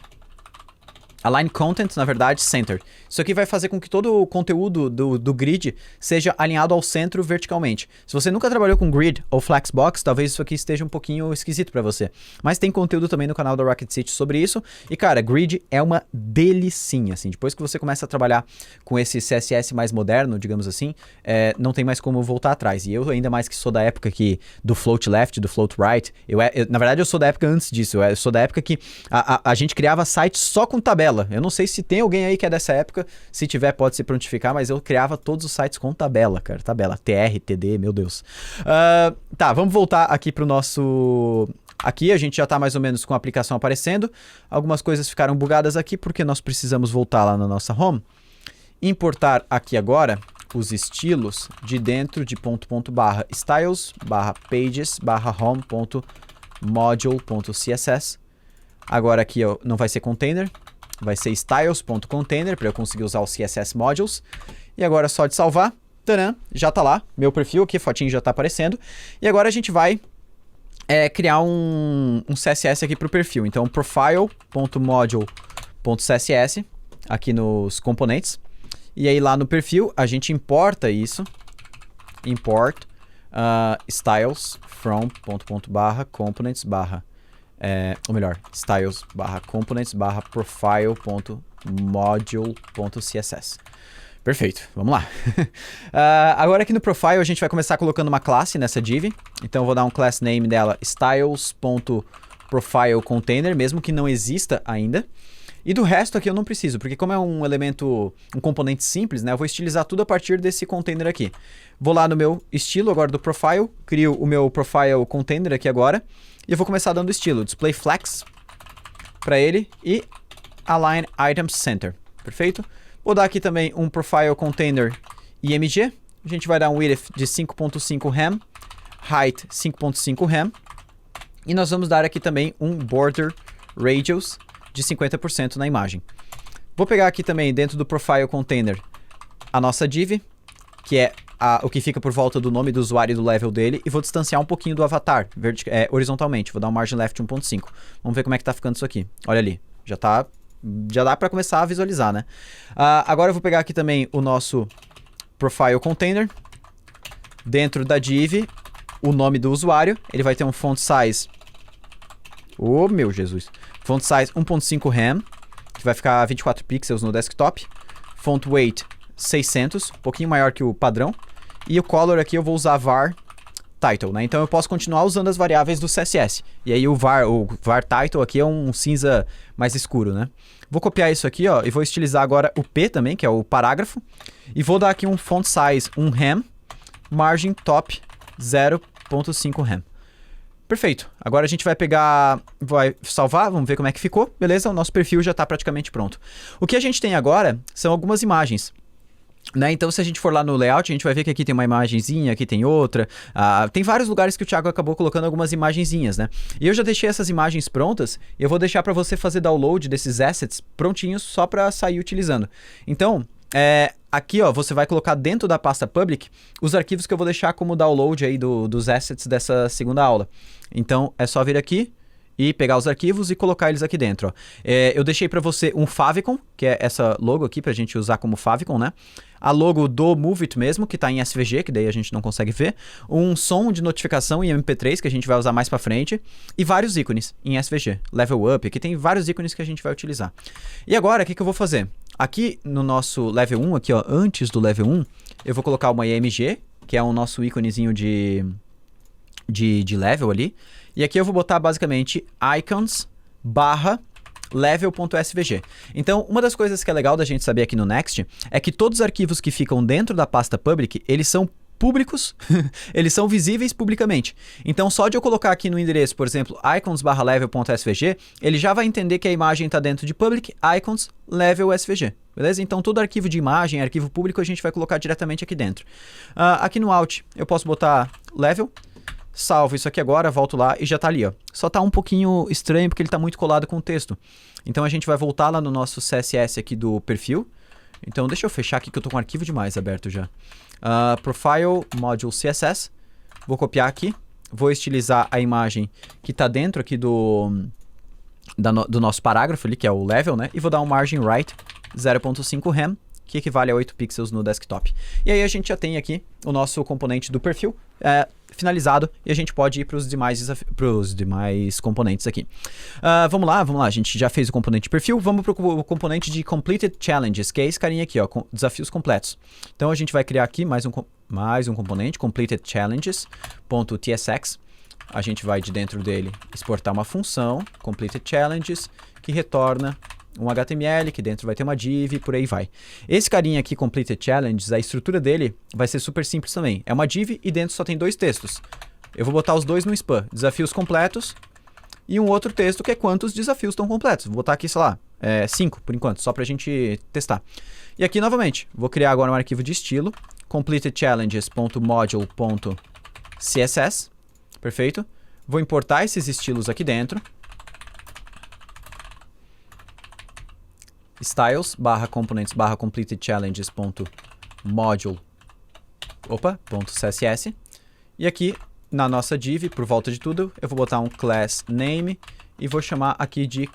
Align Content, na verdade, Center. Isso aqui vai fazer com que todo o conteúdo do grid seja alinhado ao centro verticalmente. Se você nunca trabalhou com grid ou flexbox, talvez isso aqui esteja um pouquinho esquisito para você. Mas tem conteúdo também no canal da Rocket City sobre isso. E, cara, grid é uma delicinha, assim. Depois que você começa a trabalhar com esse CSS mais moderno, digamos assim, não tem mais como voltar atrás. E eu, ainda mais que sou da época do float left, do float right, na verdade, eu sou da época antes disso. Eu sou da época que a gente criava sites só com tabela. Eu não sei se tem alguém aí que é dessa época. Se tiver, pode se prontificar, mas eu criava todos os sites com tabela, cara. Tabela. TR, TD, meu Deus. Tá, vamos voltar aqui pro nosso... Aqui a gente já tá mais ou menos com a aplicação aparecendo. Algumas coisas ficaram bugadas aqui porque nós precisamos voltar lá na nossa home. Importar aqui agora os estilos de dentro de styles, pages, home.module.css. Agora aqui ó, não vai ser container. Vai ser styles.container para eu conseguir usar o CSS modules. E agora só de salvar. Tadã, já tá lá. Meu perfil aqui, fotinho já tá aparecendo. E agora a gente vai criar um CSS aqui pro perfil. Então, profile.module.css aqui nos componentes. E aí lá no perfil a gente importa isso. Import styles from /components/ ou melhor, styles/components/profile.module.css. Perfeito, vamos lá. Agora aqui no profile a gente vai começar colocando uma classe nessa div. Então eu vou dar um class name dela styles.profileContainer, mesmo que não exista ainda. E do resto aqui eu não preciso, porque como é um elemento, um componente simples, né, eu vou estilizar tudo a partir desse container aqui. Vou lá no meu estilo agora do profile, crio o meu profile container aqui agora, e eu vou começar dando estilo, display flex para ele e align items center, perfeito? Vou dar aqui também um profile container img, a gente vai dar um width de 5.5 rem, height 5.5 rem, e nós vamos dar aqui também um border radius de 50% na imagem. Vou pegar aqui também dentro do profile container a nossa div, que é o que fica por volta do nome do usuário e do level dele, e vou distanciar um pouquinho do avatar horizontalmente. Vou dar um margin left 1.5. Vamos ver como é que tá ficando isso aqui. Olha ali, já dá para começar a visualizar, né? Agora eu vou pegar aqui também o nosso profile container. Dentro da div, o nome do usuário, ele vai ter um font size... Oh, meu Jesus! Font size 1.5 rem, que vai ficar 24 pixels no desktop. Font weight 600, um pouquinho maior que o padrão. E o color aqui eu vou usar var title, né? Então eu posso continuar usando as variáveis do CSS. E aí o var title aqui é um cinza mais escuro, né? Vou copiar isso aqui, ó, e vou estilizar agora o P também, que é o parágrafo. E vou dar aqui um font size 1 rem, margin top 0.5 rem. Perfeito. Agora a gente vai pegar, vai salvar, vamos ver como é que ficou. Beleza? O nosso perfil já está praticamente pronto. O que a gente tem agora são algumas imagens. Né? Então, se a gente for lá no layout, a gente vai ver que aqui tem uma imagenzinha, aqui tem outra. Tem vários lugares que o Thiago acabou colocando algumas imagenzinhas, né? E eu já deixei essas imagens prontas e eu vou deixar para você fazer download desses assets prontinhos só para sair utilizando. Então, aqui, ó, você vai colocar dentro da pasta public os arquivos que eu vou deixar como download aí dos assets dessa segunda aula. Então, é só vir aqui e pegar os arquivos e colocar eles aqui dentro. Ó. Eu deixei para você um favicon, que é essa logo aqui para a gente usar como favicon, né? A logo do Move It mesmo, que está em SVG, que daí a gente não consegue ver. Um som de notificação em MP3, que a gente vai usar mais para frente. E vários ícones em SVG. Level Up, aqui tem vários ícones que a gente vai utilizar. E agora, o que eu vou fazer? Aqui no nosso Level 1, aqui ó, antes do Level 1, eu vou colocar uma IMG, que é o nosso íconezinho de level ali. E aqui eu vou botar basicamente icons barra level.svg. Então, uma das coisas que é legal da gente saber aqui no Next é que todos os arquivos que ficam dentro da pasta public, eles são públicos, eles são visíveis publicamente. Então, só de eu colocar aqui no endereço, por exemplo, icons/level.svg, ele já vai entender que a imagem está dentro de public, icons, level, svg. Beleza? Então, todo arquivo de imagem, arquivo público, a gente vai colocar diretamente aqui dentro. Aqui no Alt, eu posso botar level, salvo isso aqui agora, volto lá e já tá ali, ó. Só tá um pouquinho estranho porque ele tá muito colado com o texto. Então a gente vai voltar lá no nosso CSS aqui do perfil. Então deixa eu fechar aqui que eu tô com um arquivo demais aberto já. Profile, Module CSS. Vou copiar aqui. Vou estilizar a imagem que tá dentro aqui do nosso parágrafo ali, que é o level, né? E vou dar um margin right 0.5 rem, que equivale a 8 pixels no desktop. E aí a gente já tem aqui o nosso componente do perfil finalizado e a gente pode ir para os demais componentes aqui. Vamos lá, a gente já fez o componente de perfil, vamos para o componente de Completed Challenges, que é esse carinha aqui, ó, com desafios completos. Então a gente vai criar aqui mais um componente, Completed Challenges.tsx. A gente vai de dentro dele exportar uma função, Completed Challenges, que retorna um HTML, que dentro vai ter uma div e por aí vai. Esse carinha aqui, Completed Challenges, a estrutura dele vai ser super simples também. É uma div e dentro só tem dois textos. Eu vou botar os dois no spam, desafios completos, e um outro texto que é quantos desafios estão completos. Vou botar aqui, sei lá, 5 por enquanto, só pra gente testar. E aqui novamente, vou criar agora um arquivo de estilo, completedchallenges.module.css, perfeito? Vou importar esses estilos aqui dentro. styles/components/completedchallenges.module.css. E aqui na nossa div, por volta de tudo, eu vou botar um class name e vou chamar aqui de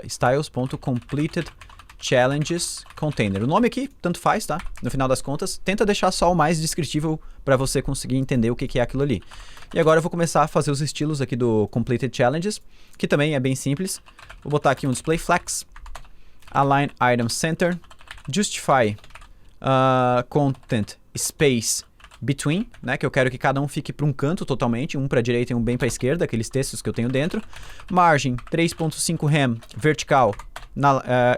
styles.completedChallengesContainer. O nome aqui, tanto faz, tá? No final das contas, tenta deixar só o mais descritível para você conseguir entender o que é aquilo ali. E agora eu vou começar a fazer os estilos aqui do Completed Challenges, que também é bem simples. Vou botar aqui um display flex, align item center, justify content space between, né, que eu quero que cada um fique para um canto totalmente, um para a direita e um bem para a esquerda, aqueles textos que eu tenho dentro. Margin 3.5 rem vertical,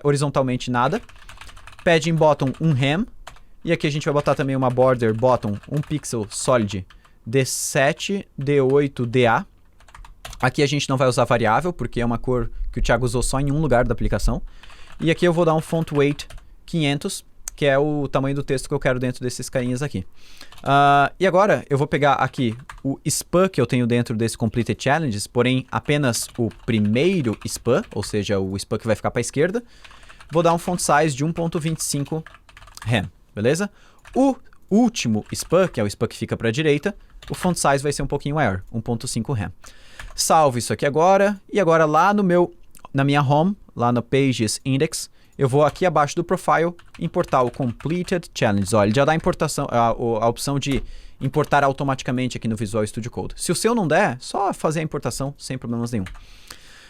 horizontalmente nada. Padding bottom 1 rem. E aqui a gente vai botar também uma border bottom 1 pixel solid D7, D8, DA. Aqui a gente não vai usar variável, porque é uma cor que o Thiago usou só em um lugar da aplicação. E aqui eu vou dar um font weight 500, que é o tamanho do texto que eu quero dentro desses carinhas aqui. E agora eu vou pegar aqui o spam que eu tenho dentro desse Completed Challenges, porém apenas o primeiro spam, ou seja, o spam que vai ficar para a esquerda. Vou dar um font size de 1.25 rem, beleza? O último spam, que é o spam que fica para a direita, o font size vai ser um pouquinho maior, 1.5 rem. Salvo isso aqui agora, e agora lá na minha home, lá no Pages Index, eu vou aqui abaixo do Profile importar o Completed Challenges. Olha, ele já dá a importação, a opção de importar automaticamente aqui no Visual Studio Code. Se o seu não der, só fazer a importação sem problemas nenhum.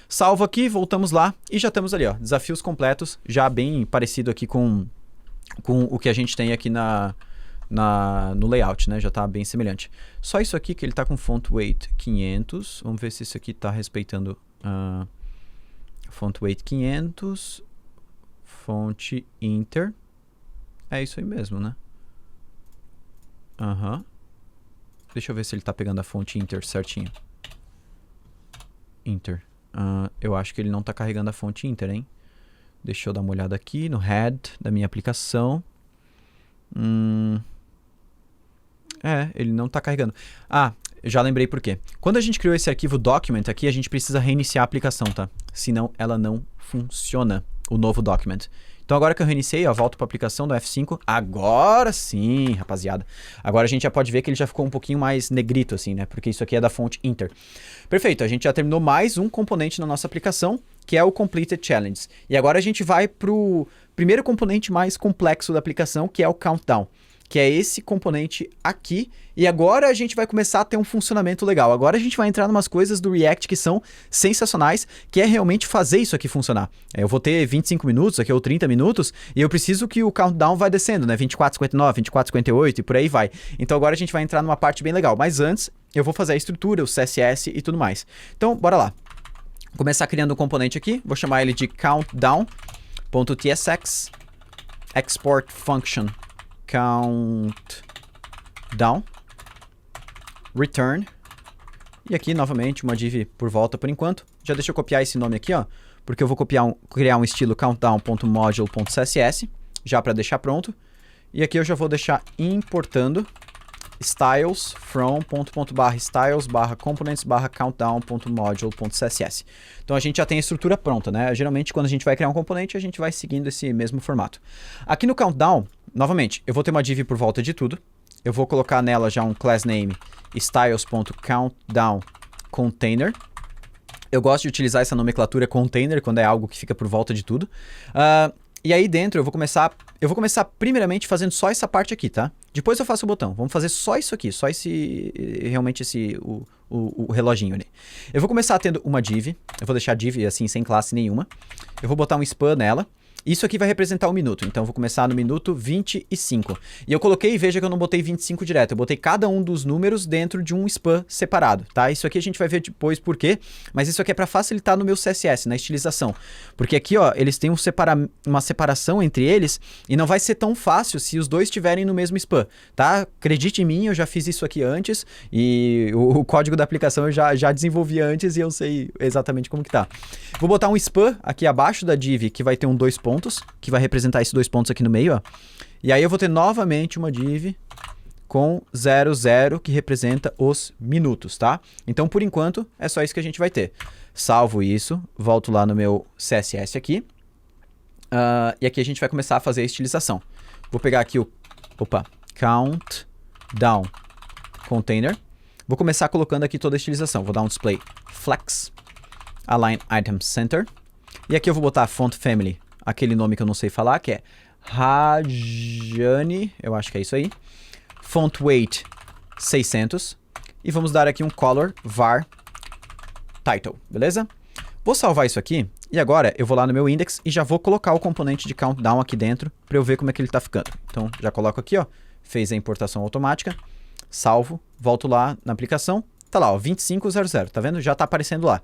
Salvo aqui, voltamos lá e já estamos ali, ó, desafios completos, já bem parecido aqui com com o que a gente tem aqui no layout, né? Já tá bem semelhante. Só isso aqui que ele tá com font weight 500. Vamos ver se isso aqui tá respeitando font weight 500, font inter. É isso aí mesmo, né? Deixa eu ver se ele tá pegando a fonte inter certinho. Inter. Eu acho que ele não tá carregando a fonte inter, hein? Deixa eu dar uma olhada aqui no head da minha aplicação. Ele não tá carregando. Já lembrei por quê. Quando a gente criou esse arquivo document aqui, a gente precisa reiniciar a aplicação, tá? Senão ela não funciona, o novo document. Então agora que eu reiniciei, ó, volto para a aplicação do F5. Agora sim, rapaziada. Agora a gente já pode ver que ele já ficou um pouquinho mais negrito assim, né? Porque isso aqui é da fonte inter. Perfeito, a gente já terminou mais um componente na nossa aplicação, que é o Completed Challenge. E agora a gente vai pro primeiro componente mais complexo da aplicação, que é o Countdown, que é esse componente aqui, e agora a gente vai começar a ter um funcionamento legal. Agora a gente vai entrar em umas coisas do React que são sensacionais, que é realmente fazer isso aqui funcionar. Eu vou ter 25 minutos aqui, ou 30 minutos, e eu preciso que o countdown vai descendo, né? 24:59, 24:58 e por aí vai. Então agora a gente vai entrar numa parte bem legal. Mas antes, eu vou fazer a estrutura, o CSS e tudo mais. Então, bora lá. Vou começar criando um componente aqui, vou chamar ele de countdown.tsx export function countdown return, e aqui novamente uma div por volta por enquanto. Já deixa eu copiar esse nome aqui, ó, porque eu vou criar um estilo countdown.module.css já para deixar pronto, e aqui eu já vou deixar importando styles from styles components countdown.module.css. Então a gente já tem a estrutura pronta, né? Geralmente quando a gente vai criar um componente, a gente vai seguindo esse mesmo formato. Aqui no countdown, novamente, eu vou ter uma div por volta de tudo. Eu vou colocar nela já um class name styles.countdownContainer. Eu gosto de utilizar essa nomenclatura container quando é algo que fica por volta de tudo. E aí dentro eu vou começar primeiramente fazendo só essa parte aqui, tá? Depois eu faço o botão. Vamos fazer só isso aqui, só o reloginho ali. Eu vou começar tendo uma div, eu vou deixar a div assim sem classe nenhuma. Eu vou botar um span nela. Isso aqui vai representar um minuto, então eu vou começar no minuto 25. E eu coloquei, veja que eu não botei 25 direto, eu botei cada um dos números dentro de um span separado, tá? Isso aqui a gente vai ver depois por quê, mas isso aqui é para facilitar no meu CSS, na estilização. Porque aqui, ó, eles têm uma separação entre eles e não vai ser tão fácil se os dois estiverem no mesmo span, tá? Acredite em mim, eu já fiz isso aqui antes e o código da aplicação eu já desenvolvi antes e eu sei exatamente como que tá. Vou botar um span aqui abaixo da div que vai ter um 2 pontos, que vai representar esses 2 pontos aqui no meio, ó. E aí eu vou ter novamente uma div com 00, que representa os minutos, tá? Então, por enquanto, é só isso que a gente vai ter. Salvo isso, volto lá no meu CSS aqui. E aqui a gente vai começar a fazer a estilização. Vou pegar aqui o countdown container. Vou começar colocando aqui toda a estilização. Vou dar um display flex, align item center. E aqui eu vou botar font family, aquele nome que eu não sei falar, que é Rajani, eu acho que é isso aí. Font weight 600. E vamos dar aqui um color var title, beleza? Vou salvar isso aqui e agora eu vou lá no meu index e já vou colocar o componente de countdown aqui dentro para eu ver como é que ele está ficando. Então já coloco aqui, ó, fez a importação automática, salvo, volto lá na aplicação, tá lá, ó, 2500, tá vendo? Já tá aparecendo lá.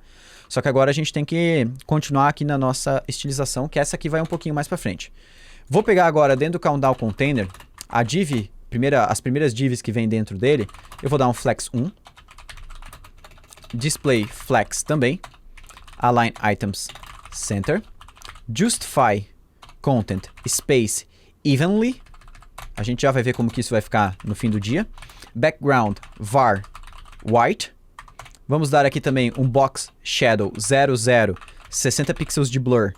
Só que agora a gente tem que continuar aqui na nossa estilização, que essa aqui vai um pouquinho mais para frente. Vou pegar agora dentro do countdown container, a div, as primeiras divs que vem dentro dele, eu vou dar um flex 1, display flex também, align items center, justify content space evenly, a gente já vai ver como que isso vai ficar no fim do dia, background var white. Vamos dar aqui também um box shadow 00, 60 pixels de blur,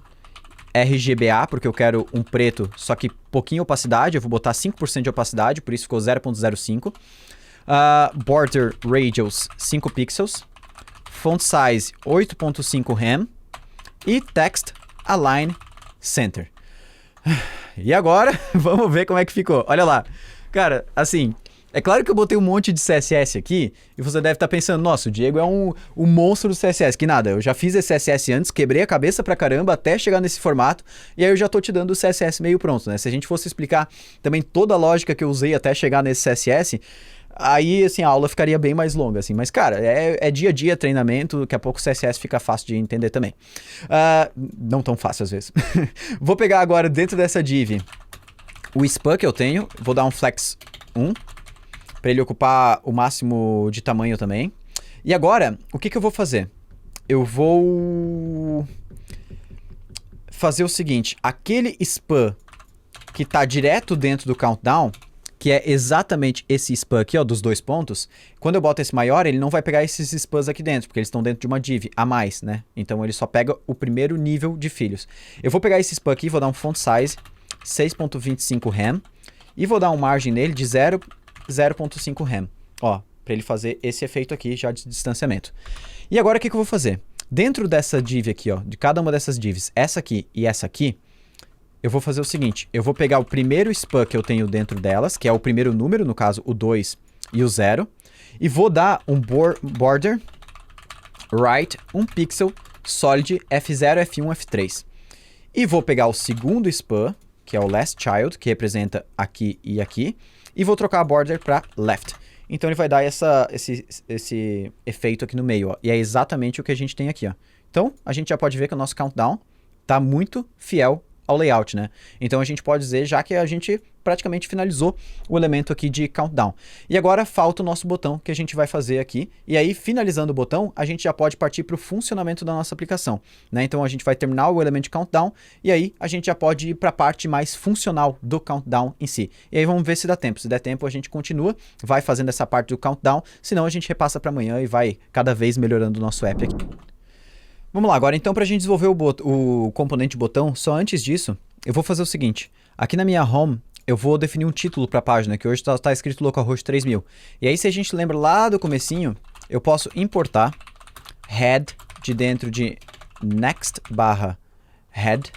RGBA, porque eu quero um preto, só que pouquinho opacidade, eu vou botar 5% de opacidade, por isso ficou 0.05. Border radius 5 pixels, font size 8.5 rem e text align center. E agora, vamos ver como é que ficou. Olha lá. Cara, assim, É claro que eu botei um monte de CSS aqui e você deve estar pensando, nossa, o Diego é um monstro do CSS. Que nada, eu já fiz esse CSS antes, quebrei a cabeça pra caramba até chegar nesse formato e aí eu já tô te dando o CSS meio pronto, né? Se a gente fosse explicar também toda a lógica que eu usei até chegar nesse CSS, aí, assim, a aula ficaria bem mais longa, assim. Mas, cara, é dia a dia, treinamento, daqui a pouco o CSS fica fácil de entender também. Não tão fácil, às vezes. Vou pegar agora, dentro dessa div, o span que eu tenho, vou dar um flex 1, para ele ocupar o máximo de tamanho também. E agora, o que eu vou fazer? Eu vou fazer o seguinte, aquele span que está direto dentro do countdown, que é exatamente esse span aqui, ó, dos 2 pontos, quando eu boto esse maior, ele não vai pegar esses spans aqui dentro, porque eles estão dentro de uma div a mais, né? Então ele só pega o primeiro nível de filhos. Eu vou pegar esse span aqui, vou dar um font size 6.25 rem e vou dar um margem nele de 0.5 rem, ó, para ele fazer esse efeito aqui já de distanciamento. E agora o que eu vou fazer? Dentro dessa div aqui, ó, de cada uma dessas divs, essa aqui e essa aqui, eu vou fazer o seguinte, eu vou pegar o primeiro span que eu tenho dentro delas, que é o primeiro número, no caso o 2 e o 0, e vou dar um border right 1 pixel solid F0, F1, F3. E vou pegar o segundo span, que é o last child, que representa aqui e aqui, e vou trocar a border para left. Então ele vai dar esse efeito aqui no meio, ó, e é exatamente o que a gente tem aqui, ó. Então a gente já pode ver que o nosso countdown está muito fiel ao layout, né? Então a gente pode dizer já que a gente praticamente finalizou o elemento aqui de countdown. E agora falta o nosso botão que a gente vai fazer aqui. E aí, finalizando o botão, a gente já pode partir para o funcionamento da nossa aplicação, né? Então a gente vai terminar o elemento de countdown e aí a gente já pode ir para a parte mais funcional do countdown em si. E aí vamos ver se dá tempo. Se der tempo, a gente continua, vai fazendo essa parte do countdown, senão a gente repassa para amanhã e vai cada vez melhorando o nosso app aqui. Vamos lá, agora então para a gente desenvolver o componente botão, só antes disso, eu vou fazer o seguinte. Aqui na minha home, eu vou definir um título para a página, que hoje está escrito localhost 3000. E aí, se a gente lembra lá do comecinho, eu posso importar head de dentro de next barra head.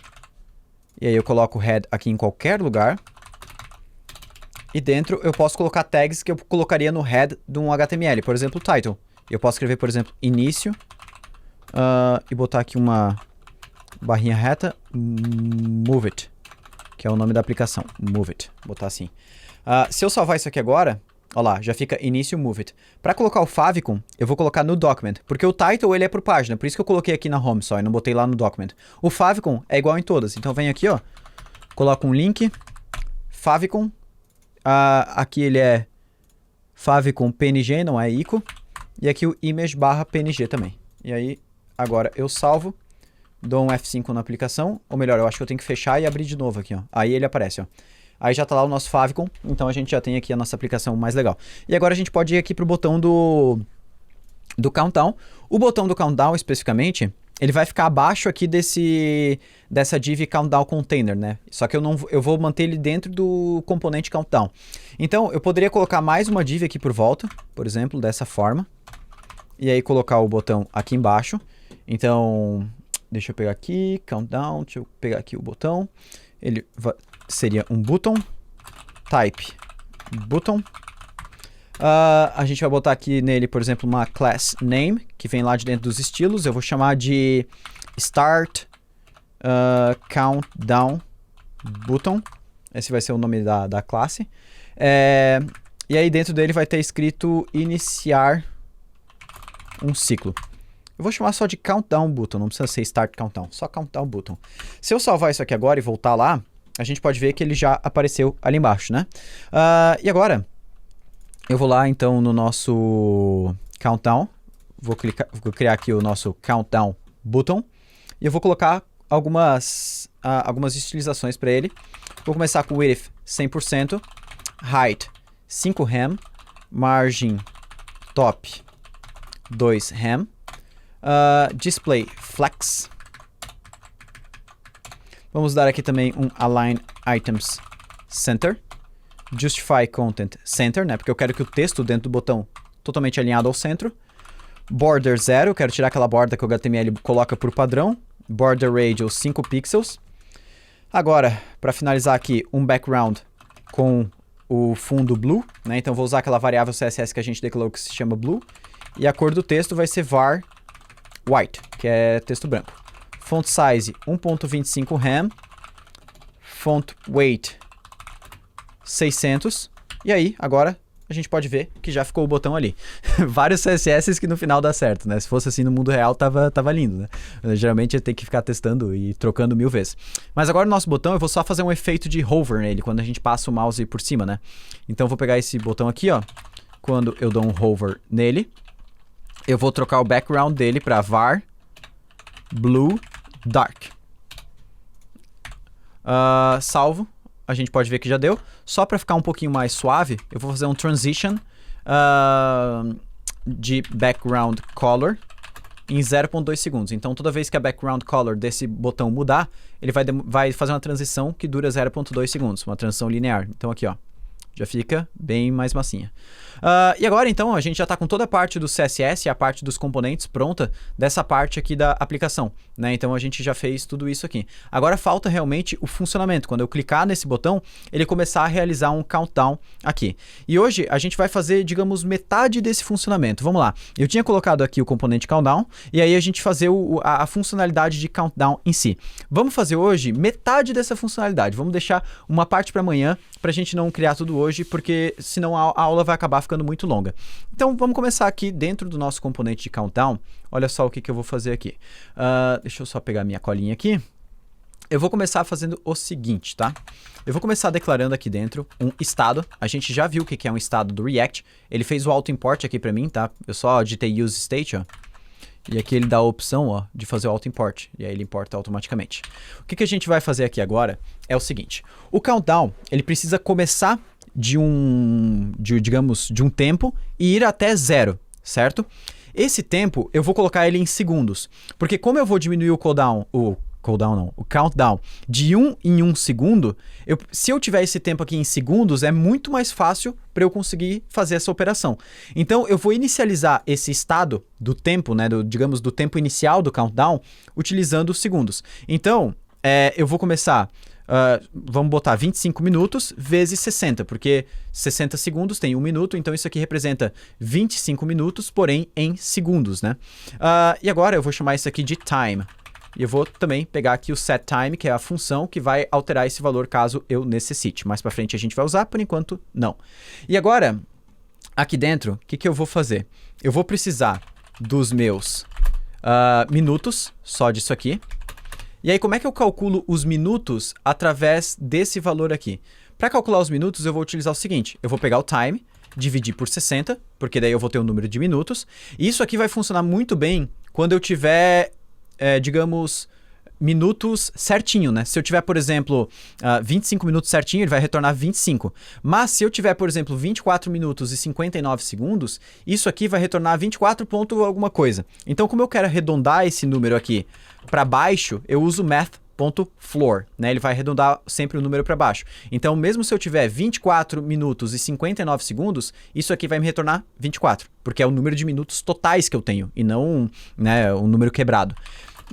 E aí eu coloco head aqui em qualquer lugar. E dentro eu posso colocar tags que eu colocaria no head de um HTML, por exemplo, title. Eu posso escrever, por exemplo, início. E botar aqui uma barrinha reta, move it, que é o nome da aplicação, move it, botar assim. Se eu salvar isso aqui agora, ó lá, já fica início move it. Para colocar o favicon, eu vou colocar no document, porque o title ele é por página, por isso que eu coloquei aqui na home só, e não botei lá no document. O favicon é igual em todas, então vem aqui, ó, coloco um link, favicon, aqui ele é favicon png, não é ico, e aqui o image barra png também. E aí, agora eu salvo, dou um F5 na aplicação, ou melhor, eu acho que eu tenho que fechar e abrir de novo aqui, ó. Aí ele aparece, ó. Aí já tá lá o nosso favicon, então a gente já tem aqui a nossa aplicação mais legal. E agora a gente pode ir aqui pro botão do countdown. O botão do countdown, especificamente, ele vai ficar abaixo aqui dessa div countdown container, né? Só que eu vou manter ele dentro do componente countdown. Então, eu poderia colocar mais uma div aqui por volta, por exemplo, dessa forma. E aí colocar o botão aqui embaixo. Então, deixa eu pegar aqui, countdown, deixa eu pegar aqui o botão. Ele seria um button, type button. A gente vai botar aqui nele, por exemplo, uma class name, que vem lá de dentro dos estilos. Eu vou chamar de start countdown button. Esse vai ser o nome da classe. E aí dentro dele vai ter escrito iniciar um ciclo. Eu vou chamar só de countdown button, não precisa ser start countdown, só countdown button. Se eu salvar isso aqui agora e voltar lá, a gente pode ver que ele já apareceu ali embaixo, né? E agora, eu vou lá então no nosso countdown, vou criar aqui o nosso countdown button, e eu vou colocar algumas estilizações para ele. Vou começar com width 100%, height 5 rem, margin top 2 rem, display flex. Vamos dar aqui também um align items center, justify content center, né? Porque eu quero que o texto dentro do botão totalmente alinhado ao centro. Border 0, eu quero tirar aquela borda que o HTML coloca por padrão. Border radius 5 pixels. Agora, para finalizar aqui, um background com o fundo blue, né? Então vou usar aquela variável CSS que a gente declarou que se chama blue. E a cor do texto vai ser var white, que é texto branco. Font size 1.25 rem. Font weight 600. E aí, agora a gente pode ver que já ficou o botão ali. Vários CSS que no final dá certo, né? Se fosse assim no mundo real, tava lindo, né? Geralmente tem que ficar testando e trocando 1000 vezes. Mas agora o nosso botão, eu vou só fazer um efeito de hover nele, quando a gente passa o mouse por cima, né? Então eu vou pegar esse botão aqui, ó. Quando eu dou um hover nele, eu vou trocar o background dele para var blue dark. Salvo. A gente pode ver que já deu. Só para ficar um pouquinho mais suave, eu vou fazer um transition de background color em 0.2 segundos. Então, toda vez que a background color desse botão mudar, ele vai fazer uma transição que dura 0.2 segundos, uma transição linear. Então, aqui, ó, já fica bem mais massinha. E agora, então, a gente já está com toda a parte do CSS e a parte dos componentes pronta dessa parte aqui da aplicação, né? Então, a gente já fez tudo isso aqui. Agora, falta realmente o funcionamento. Quando eu clicar nesse botão, ele começar a realizar um countdown aqui. E hoje, a gente vai fazer, digamos, metade desse funcionamento. Vamos lá. Eu tinha colocado aqui o componente countdown, e aí a gente fazer a funcionalidade de countdown em si. Vamos fazer hoje metade dessa funcionalidade. Vamos deixar uma parte para amanhã, para a gente não criar tudo hoje, porque senão a aula vai acabar ficando muito longa. Então, vamos começar aqui dentro do nosso componente de countdown. Olha só o que eu vou fazer aqui. Deixa eu só pegar minha colinha aqui. Eu vou começar fazendo o seguinte, tá? Eu vou começar declarando aqui dentro um estado. A gente já viu o que é um estado do React. Ele fez o auto-import aqui para mim, tá? Eu só digitei use state, ó. E aqui ele dá a opção, ó, de fazer o auto-import. E aí ele importa automaticamente. O que a gente vai fazer aqui agora é o seguinte. O countdown, ele precisa começar digamos, de um tempo e ir até 0, certo? Esse tempo, eu vou colocar ele em segundos. Porque como eu vou diminuir o countdown de 1 em 1 segundo, se eu tiver esse tempo aqui em segundos, é muito mais fácil para eu conseguir fazer essa operação. Então, eu vou inicializar esse estado do tempo, né, digamos, do tempo inicial do countdown, utilizando os segundos. Então, eu vou começar... vamos botar 25 minutos vezes 60, porque 60 segundos tem 1 minuto, então isso aqui representa 25 minutos, porém em segundos, né? E agora eu vou chamar isso aqui de time. E eu vou também pegar aqui o setTime, que é a função que vai alterar esse valor caso eu necessite. Mais para frente a gente vai usar, por enquanto não. E agora, aqui dentro, o que eu vou fazer? Eu vou precisar dos meus minutos, só disso aqui. E aí, como é que eu calculo os minutos através desse valor aqui? Para calcular os minutos, eu vou utilizar o seguinte. Eu vou pegar o time, dividir por 60, porque daí eu vou ter o número de minutos. E isso aqui vai funcionar muito bem quando eu tiver, digamos, minutos certinho, né? Se eu tiver, por exemplo, 25 minutos certinho, ele vai retornar 25. Mas se eu tiver, por exemplo, 24 minutos e 59 segundos, isso aqui vai retornar 24 ponto alguma coisa. Então, como eu quero arredondar esse número aqui para baixo, eu uso math.floor, né? Ele vai arredondar sempre o número para baixo. Então, mesmo se eu tiver 24 minutos e 59 segundos, isso aqui vai me retornar 24, porque é o número de minutos totais que eu tenho, e não, né, um número quebrado.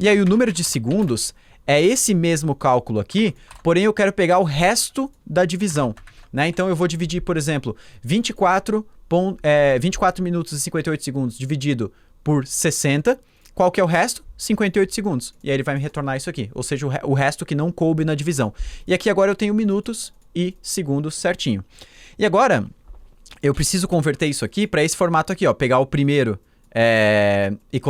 E aí o número de segundos é esse mesmo cálculo aqui, porém eu quero pegar o resto da divisão, né? Então eu vou dividir, por exemplo, 24 minutos e 58 segundos dividido por 60. Qual que é o resto? 58 segundos. E aí ele vai me retornar isso aqui, ou seja, o resto que não coube na divisão. E aqui agora eu tenho minutos e segundos certinho. E agora eu preciso converter isso aqui para esse formato aqui, ó, pegar o primeiro e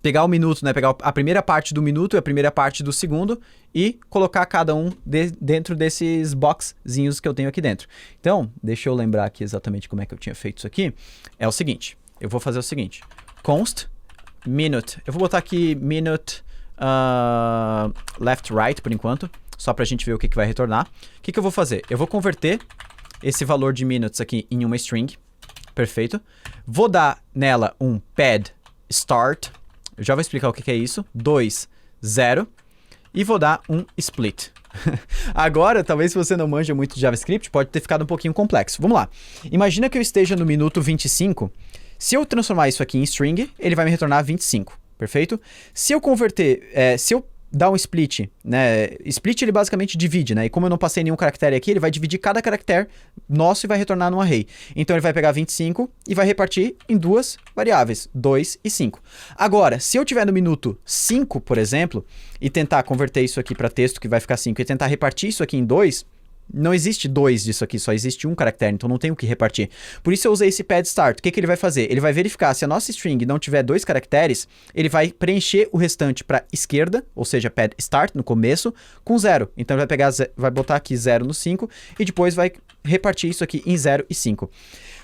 pegar o minuto, né? Pegar a primeira parte do minuto e a primeira parte do segundo e colocar cada um dentro desses boxzinhos que eu tenho aqui dentro. Então, deixa eu lembrar aqui exatamente como é que eu tinha feito isso aqui. É o seguinte, eu vou fazer o seguinte, const minute. Eu vou botar aqui minute left right por enquanto, só pra gente ver o que vai retornar. O que eu vou fazer? Eu vou converter esse valor de minutes aqui em uma string. Perfeito. Vou dar nela um pad start. Eu já vou explicar o que é isso. 2, 0. E vou dar um split. Agora, talvez se você não manja muito de JavaScript, pode ter ficado um pouquinho complexo. Vamos lá. Imagina que eu esteja no minuto 25. Se eu transformar isso aqui em string, ele vai me retornar 25. Perfeito? Se eu converter, se eu dar um split, né? Split ele basicamente divide, né? E como eu não passei nenhum caractere aqui, ele vai dividir cada caractere nosso e vai retornar num array. Então ele vai pegar 25 e vai repartir em duas variáveis, 2 e 5. Agora, se eu tiver no minuto 5, por exemplo, e tentar converter isso aqui para texto que vai ficar 5 e tentar repartir isso aqui em 2, não existe 2 disso aqui, só existe um caractere, então não tem o que repartir. Por isso eu usei esse pad start. O que ele vai fazer? Ele vai verificar se a nossa string não tiver 2 caracteres, ele vai preencher o restante para esquerda, ou seja, pad start no começo, com 0. Então ele vai pegar, vai botar aqui 0 no 5 e depois vai repartir isso aqui em 0 e 5.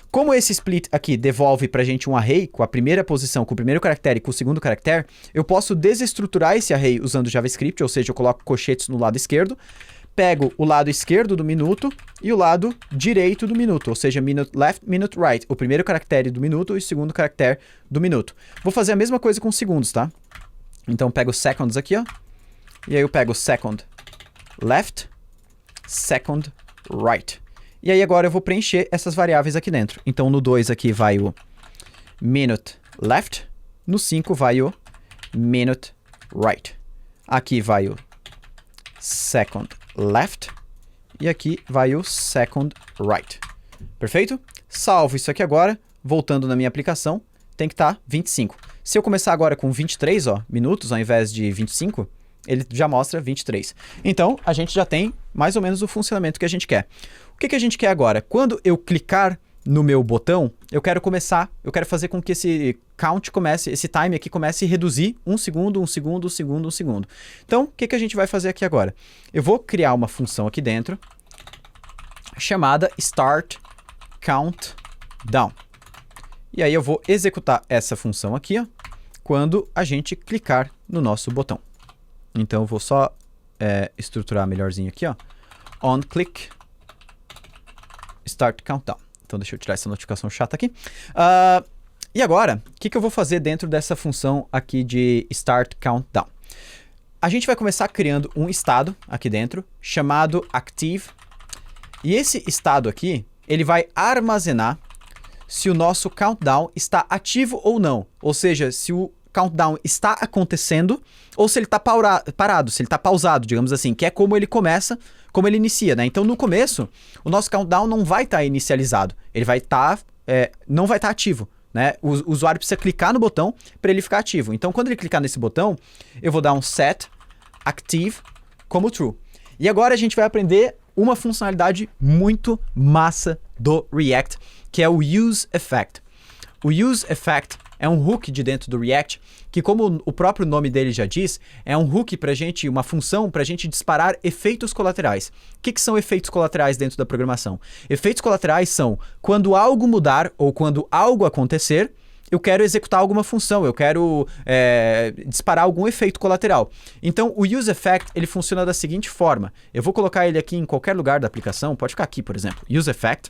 Como esse split aqui devolve pra gente um array com a primeira posição, com o primeiro caractere e com o segundo caractere, eu posso desestruturar esse array usando JavaScript, ou seja, eu coloco colchetes no lado esquerdo, pego o lado esquerdo do minuto e o lado direito do minuto, ou seja, minute left, minute right, o primeiro caractere do minuto e o segundo caractere do minuto. Vou fazer a mesma coisa com segundos, tá? Então pego seconds aqui, ó, e aí eu pego second left, second right. E aí agora eu vou preencher essas variáveis aqui dentro. Então no 2 aqui vai o minute left, no 5 vai o minute right. Aqui vai o second left e aqui vai o second right. Perfeito? Salvo isso aqui agora, voltando na minha aplicação, tem que estar 25. Se eu começar agora com 23 minutos ao invés de 25, ele já mostra 23. Então, a gente já tem mais ou menos o funcionamento que a gente quer. O que a gente quer agora? Quando eu clicar no meu botão, eu quero fazer com que esse count comece, esse time aqui comece a reduzir 1 segundo, 1 segundo, 1 segundo, 1 segundo. Então, o que a gente vai fazer aqui agora? Eu vou criar uma função aqui dentro chamada start countdown. E aí eu vou executar essa função aqui, ó, quando a gente clicar no nosso botão. Então eu vou só estruturar melhorzinho aqui, ó. On click start countdown. Então deixa eu tirar essa notificação chata aqui. E agora, o que eu vou fazer dentro dessa função aqui de start countdown? A gente vai começar criando um estado aqui dentro chamado active. E esse estado aqui, ele vai armazenar se o nosso countdown está ativo ou não. Ou seja, se o countdown está acontecendo ou se ele está parado, se ele está pausado, digamos assim, que é como ele começa, como ele inicia, né? Então, no começo, o nosso countdown não vai estar inicializado, ele vai estar, não vai estar ativo, né? O usuário precisa clicar no botão para ele ficar ativo. Então, quando ele clicar nesse botão, eu vou dar um set active como true. E agora a gente vai aprender uma funcionalidade muito massa do React, que é o use effect. O use effect é um hook de dentro do React, que como o próprio nome dele já diz, é um hook pra gente, uma função pra gente disparar efeitos colaterais. O que são efeitos colaterais dentro da programação? Efeitos colaterais são quando algo mudar ou quando algo acontecer, eu quero executar alguma função, eu quero disparar algum efeito colateral. Então, o use effect, ele funciona da seguinte forma. Eu vou colocar ele aqui em qualquer lugar da aplicação, pode ficar aqui, por exemplo, use effect.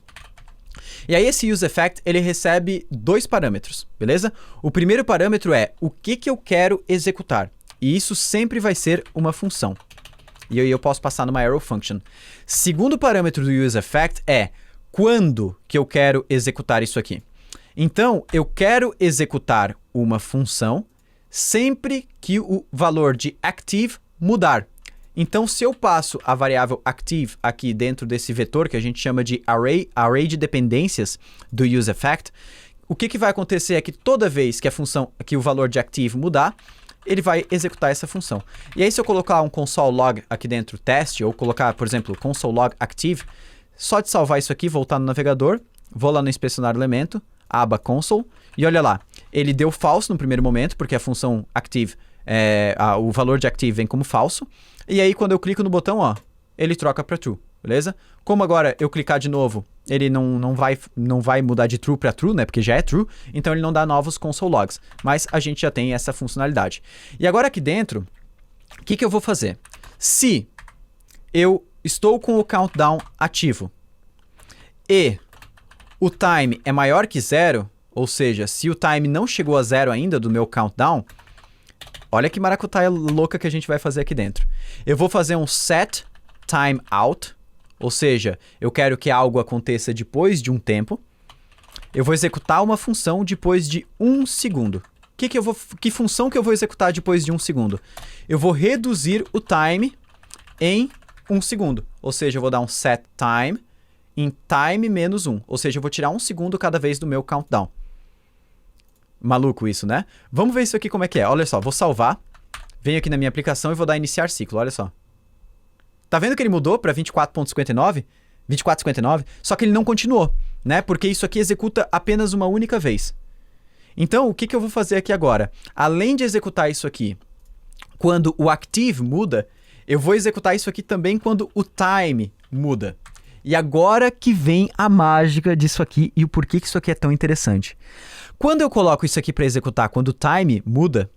E aí esse use effect, ele recebe 2 parâmetros, beleza? O primeiro parâmetro é o que eu quero executar. E isso sempre vai ser uma função. E aí eu posso passar numa arrow function. Segundo parâmetro do use effect é quando que eu quero executar isso aqui. Então, eu quero executar uma função sempre que o valor de active mudar. Então, se eu passo a variável active aqui dentro desse vetor, que a gente chama de array de dependências do use effect, o que vai acontecer é que toda vez que que o valor de active mudar, ele vai executar essa função. E aí, se eu colocar um console log aqui dentro, teste, ou colocar, por exemplo, console log active, só de salvar isso aqui, voltar no navegador, vou lá no inspecionar elemento, aba console, e olha lá, ele deu false no primeiro momento, porque a função active, o valor de active vem como falso, e aí quando eu clico no botão, ó, ele troca para true, beleza? Como agora eu clicar de novo, ele não vai mudar de true para true, né, porque já é true, então ele não dá novos console logs, mas a gente já tem essa funcionalidade. E agora aqui dentro, o que eu vou fazer? Se eu estou com o countdown ativo e o time é maior que 0, ou seja, se o time não chegou a 0 ainda do meu countdown, olha que maracutaia louca que a gente vai fazer aqui dentro. Eu vou fazer um set time out, ou seja, eu quero que algo aconteça depois de um tempo. Eu vou executar uma função depois de 1 segundo. O que função que eu vou executar depois de 1 segundo? Eu vou reduzir o time em 1 segundo. Ou seja, eu vou dar um set time em time menos 1. Ou seja, eu vou tirar 1 segundo cada vez do meu countdown. Maluco isso, né? Vamos ver isso aqui como é que é. Olha só, vou salvar. Venho aqui na minha aplicação e vou dar iniciar ciclo. Olha só. Tá vendo que ele mudou para 24.59? 24.59? Só que ele não continuou, né? Porque isso aqui executa apenas uma única vez. Então, o que eu vou fazer aqui agora? Além de executar isso aqui, quando o active muda, eu vou executar isso aqui também quando o time muda. E agora que vem a mágica disso aqui e o porquê que isso aqui é tão interessante. Quando eu coloco isso aqui para executar, quando o time muda,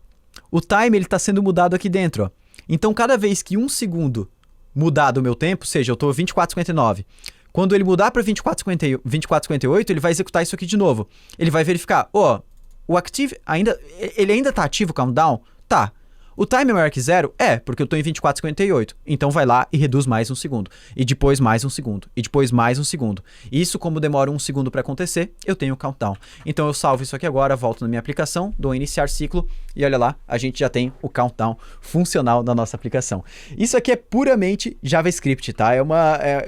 o time está sendo mudado aqui dentro. Ó. Então, cada vez que 1 segundo mudar do meu tempo, seja, eu estou 24.59, quando ele mudar para 24.58, ele vai executar isso aqui de novo. Ele vai verificar, o active ele ainda está ativo o countdown? Tá. O time é maior que 0? É, porque eu estou em 24.58. Então vai lá e reduz mais 1 segundo. E depois mais 1 segundo. E depois mais 1 segundo. Isso, como demora 1 segundo para acontecer, eu tenho o countdown. Então eu salvo isso aqui agora, volto na minha aplicação, dou iniciar ciclo e olha lá, a gente já tem o countdown funcional na nossa aplicação. Isso aqui é puramente JavaScript, tá?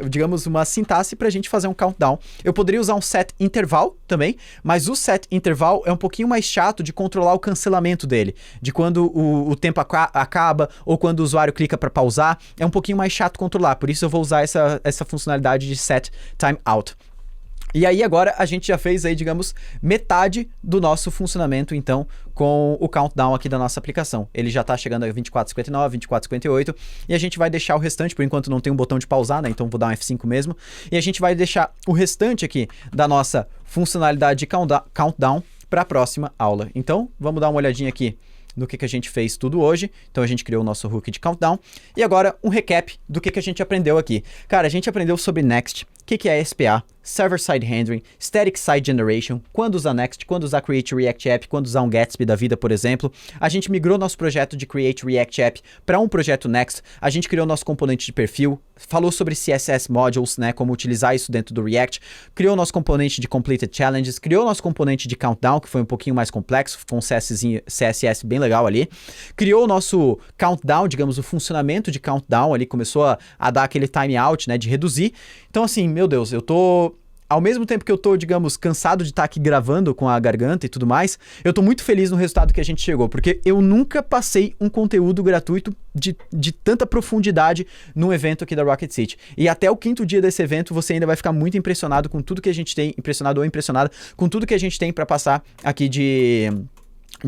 Digamos, uma sintaxe para a gente fazer um countdown. Eu poderia usar um set interval também, mas o set interval é um pouquinho mais chato de controlar o cancelamento dele. De quando o tempo acaba ou quando o usuário clica para pausar, é um pouquinho mais chato controlar, por isso eu vou usar essa funcionalidade de set timeout. E aí agora a gente já fez aí, digamos, metade do nosso funcionamento, então, com o countdown aqui da nossa aplicação. Ele já está chegando a 24.59, 24.58, e a gente vai deixar o restante, por enquanto não tem um botão de pausar, né? Então vou dar um F5 mesmo, e a gente vai deixar o restante aqui da nossa funcionalidade de countdown para a próxima aula. Então, vamos dar uma olhadinha aqui no que a gente fez tudo hoje. Então a gente criou o nosso hook de countdown. E agora um recap do que a gente aprendeu aqui. Cara, a gente aprendeu sobre Next, o que é SPA, Server-Side Rendering, Static Site Generation, quando usar Next, quando usar Create React App, quando usar um Gatsby da vida, por exemplo. A gente migrou nosso projeto de Create React App para um projeto Next. A gente criou nosso componente de perfil, falou sobre CSS Modules, né, como utilizar isso dentro do React, criou nosso componente de Completed Challenges, criou nosso componente de Countdown, que foi um pouquinho mais complexo, foi um CSS bem legal ali, criou o nosso Countdown, digamos, o funcionamento de Countdown ali, começou a dar aquele timeout, né, de reduzir. Então assim, meu Deus, eu tô... Ao mesmo tempo que eu tô, digamos, cansado de estar aqui gravando com a garganta e tudo mais, eu tô muito feliz no resultado que a gente chegou, porque eu nunca passei um conteúdo gratuito de tanta profundidade num evento aqui da Rocket City. E até o 5º dia desse evento, você ainda vai ficar muito impressionado com tudo que a gente tem, impressionado ou impressionada com tudo que a gente tem para passar aqui de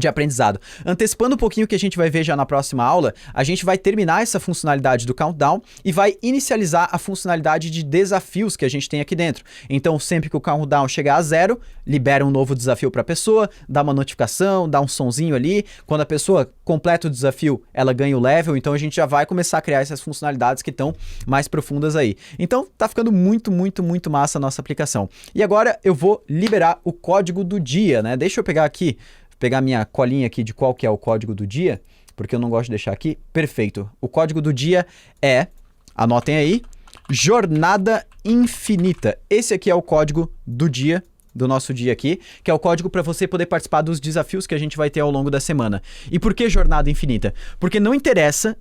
aprendizado. Antecipando um pouquinho o que a gente vai ver já na próxima aula, a gente vai terminar essa funcionalidade do countdown e vai inicializar a funcionalidade de desafios que a gente tem aqui dentro. Então, sempre que o countdown chegar a 0, libera um novo desafio para a pessoa, dá uma notificação, dá um sonzinho ali. Quando a pessoa completa o desafio, ela ganha o level, então a gente já vai começar a criar essas funcionalidades que estão mais profundas aí. Então, tá ficando muito, muito, muito massa a nossa aplicação. E agora eu vou liberar o código do dia, né? Deixa eu pegar minha colinha aqui de qual que é o código do dia, porque eu não gosto de deixar aqui. Perfeito. O código do dia é, anotem aí, Jornada Infinita. Esse aqui é o código do dia, do nosso dia aqui, que é o código para você poder participar dos desafios que a gente vai ter ao longo da semana. E por que Jornada Infinita? Porque não interessa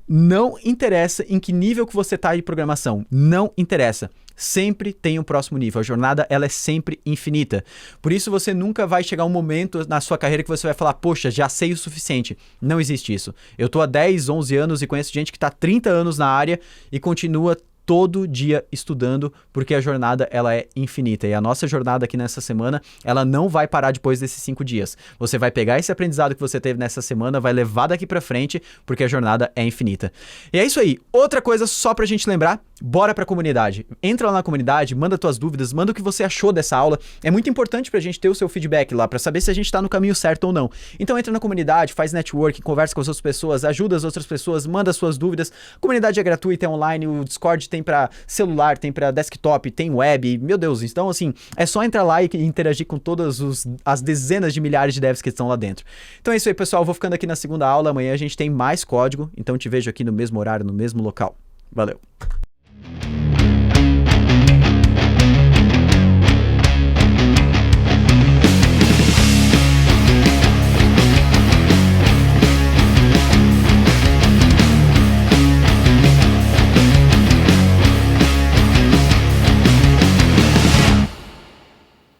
em que nível que você está de programação, não interessa. Sempre tem um próximo nível. A jornada, ela é sempre infinita. Por isso, você nunca vai chegar um momento na sua carreira que você vai falar, poxa, já sei o suficiente. Não existe isso. Eu tô há 10, 11 anos e conheço gente que está há 30 anos na área e continua todo dia estudando, porque a jornada, ela é infinita. E a nossa jornada aqui nessa semana, ela não vai parar depois desses 5 dias. Você vai pegar esse aprendizado que você teve nessa semana, vai levar daqui pra frente, porque a jornada é infinita. E é isso aí. Outra coisa só pra gente lembrar, bora pra comunidade. Entra lá na comunidade, manda tuas dúvidas, manda o que você achou dessa aula. É muito importante pra gente ter o seu feedback lá, pra saber se a gente tá no caminho certo ou não. Então entra na comunidade, faz networking, conversa com as outras pessoas, ajuda as outras pessoas, manda suas dúvidas. A comunidade é gratuita, é online, o Discord tem para celular, tem para desktop, tem web, meu Deus, então assim, é só entrar lá e interagir com todas as dezenas de milhares de devs que estão lá dentro. Então é isso aí, pessoal, eu vou ficando aqui na segunda aula, amanhã a gente tem mais código, então te vejo aqui no mesmo horário, no mesmo local. Valeu!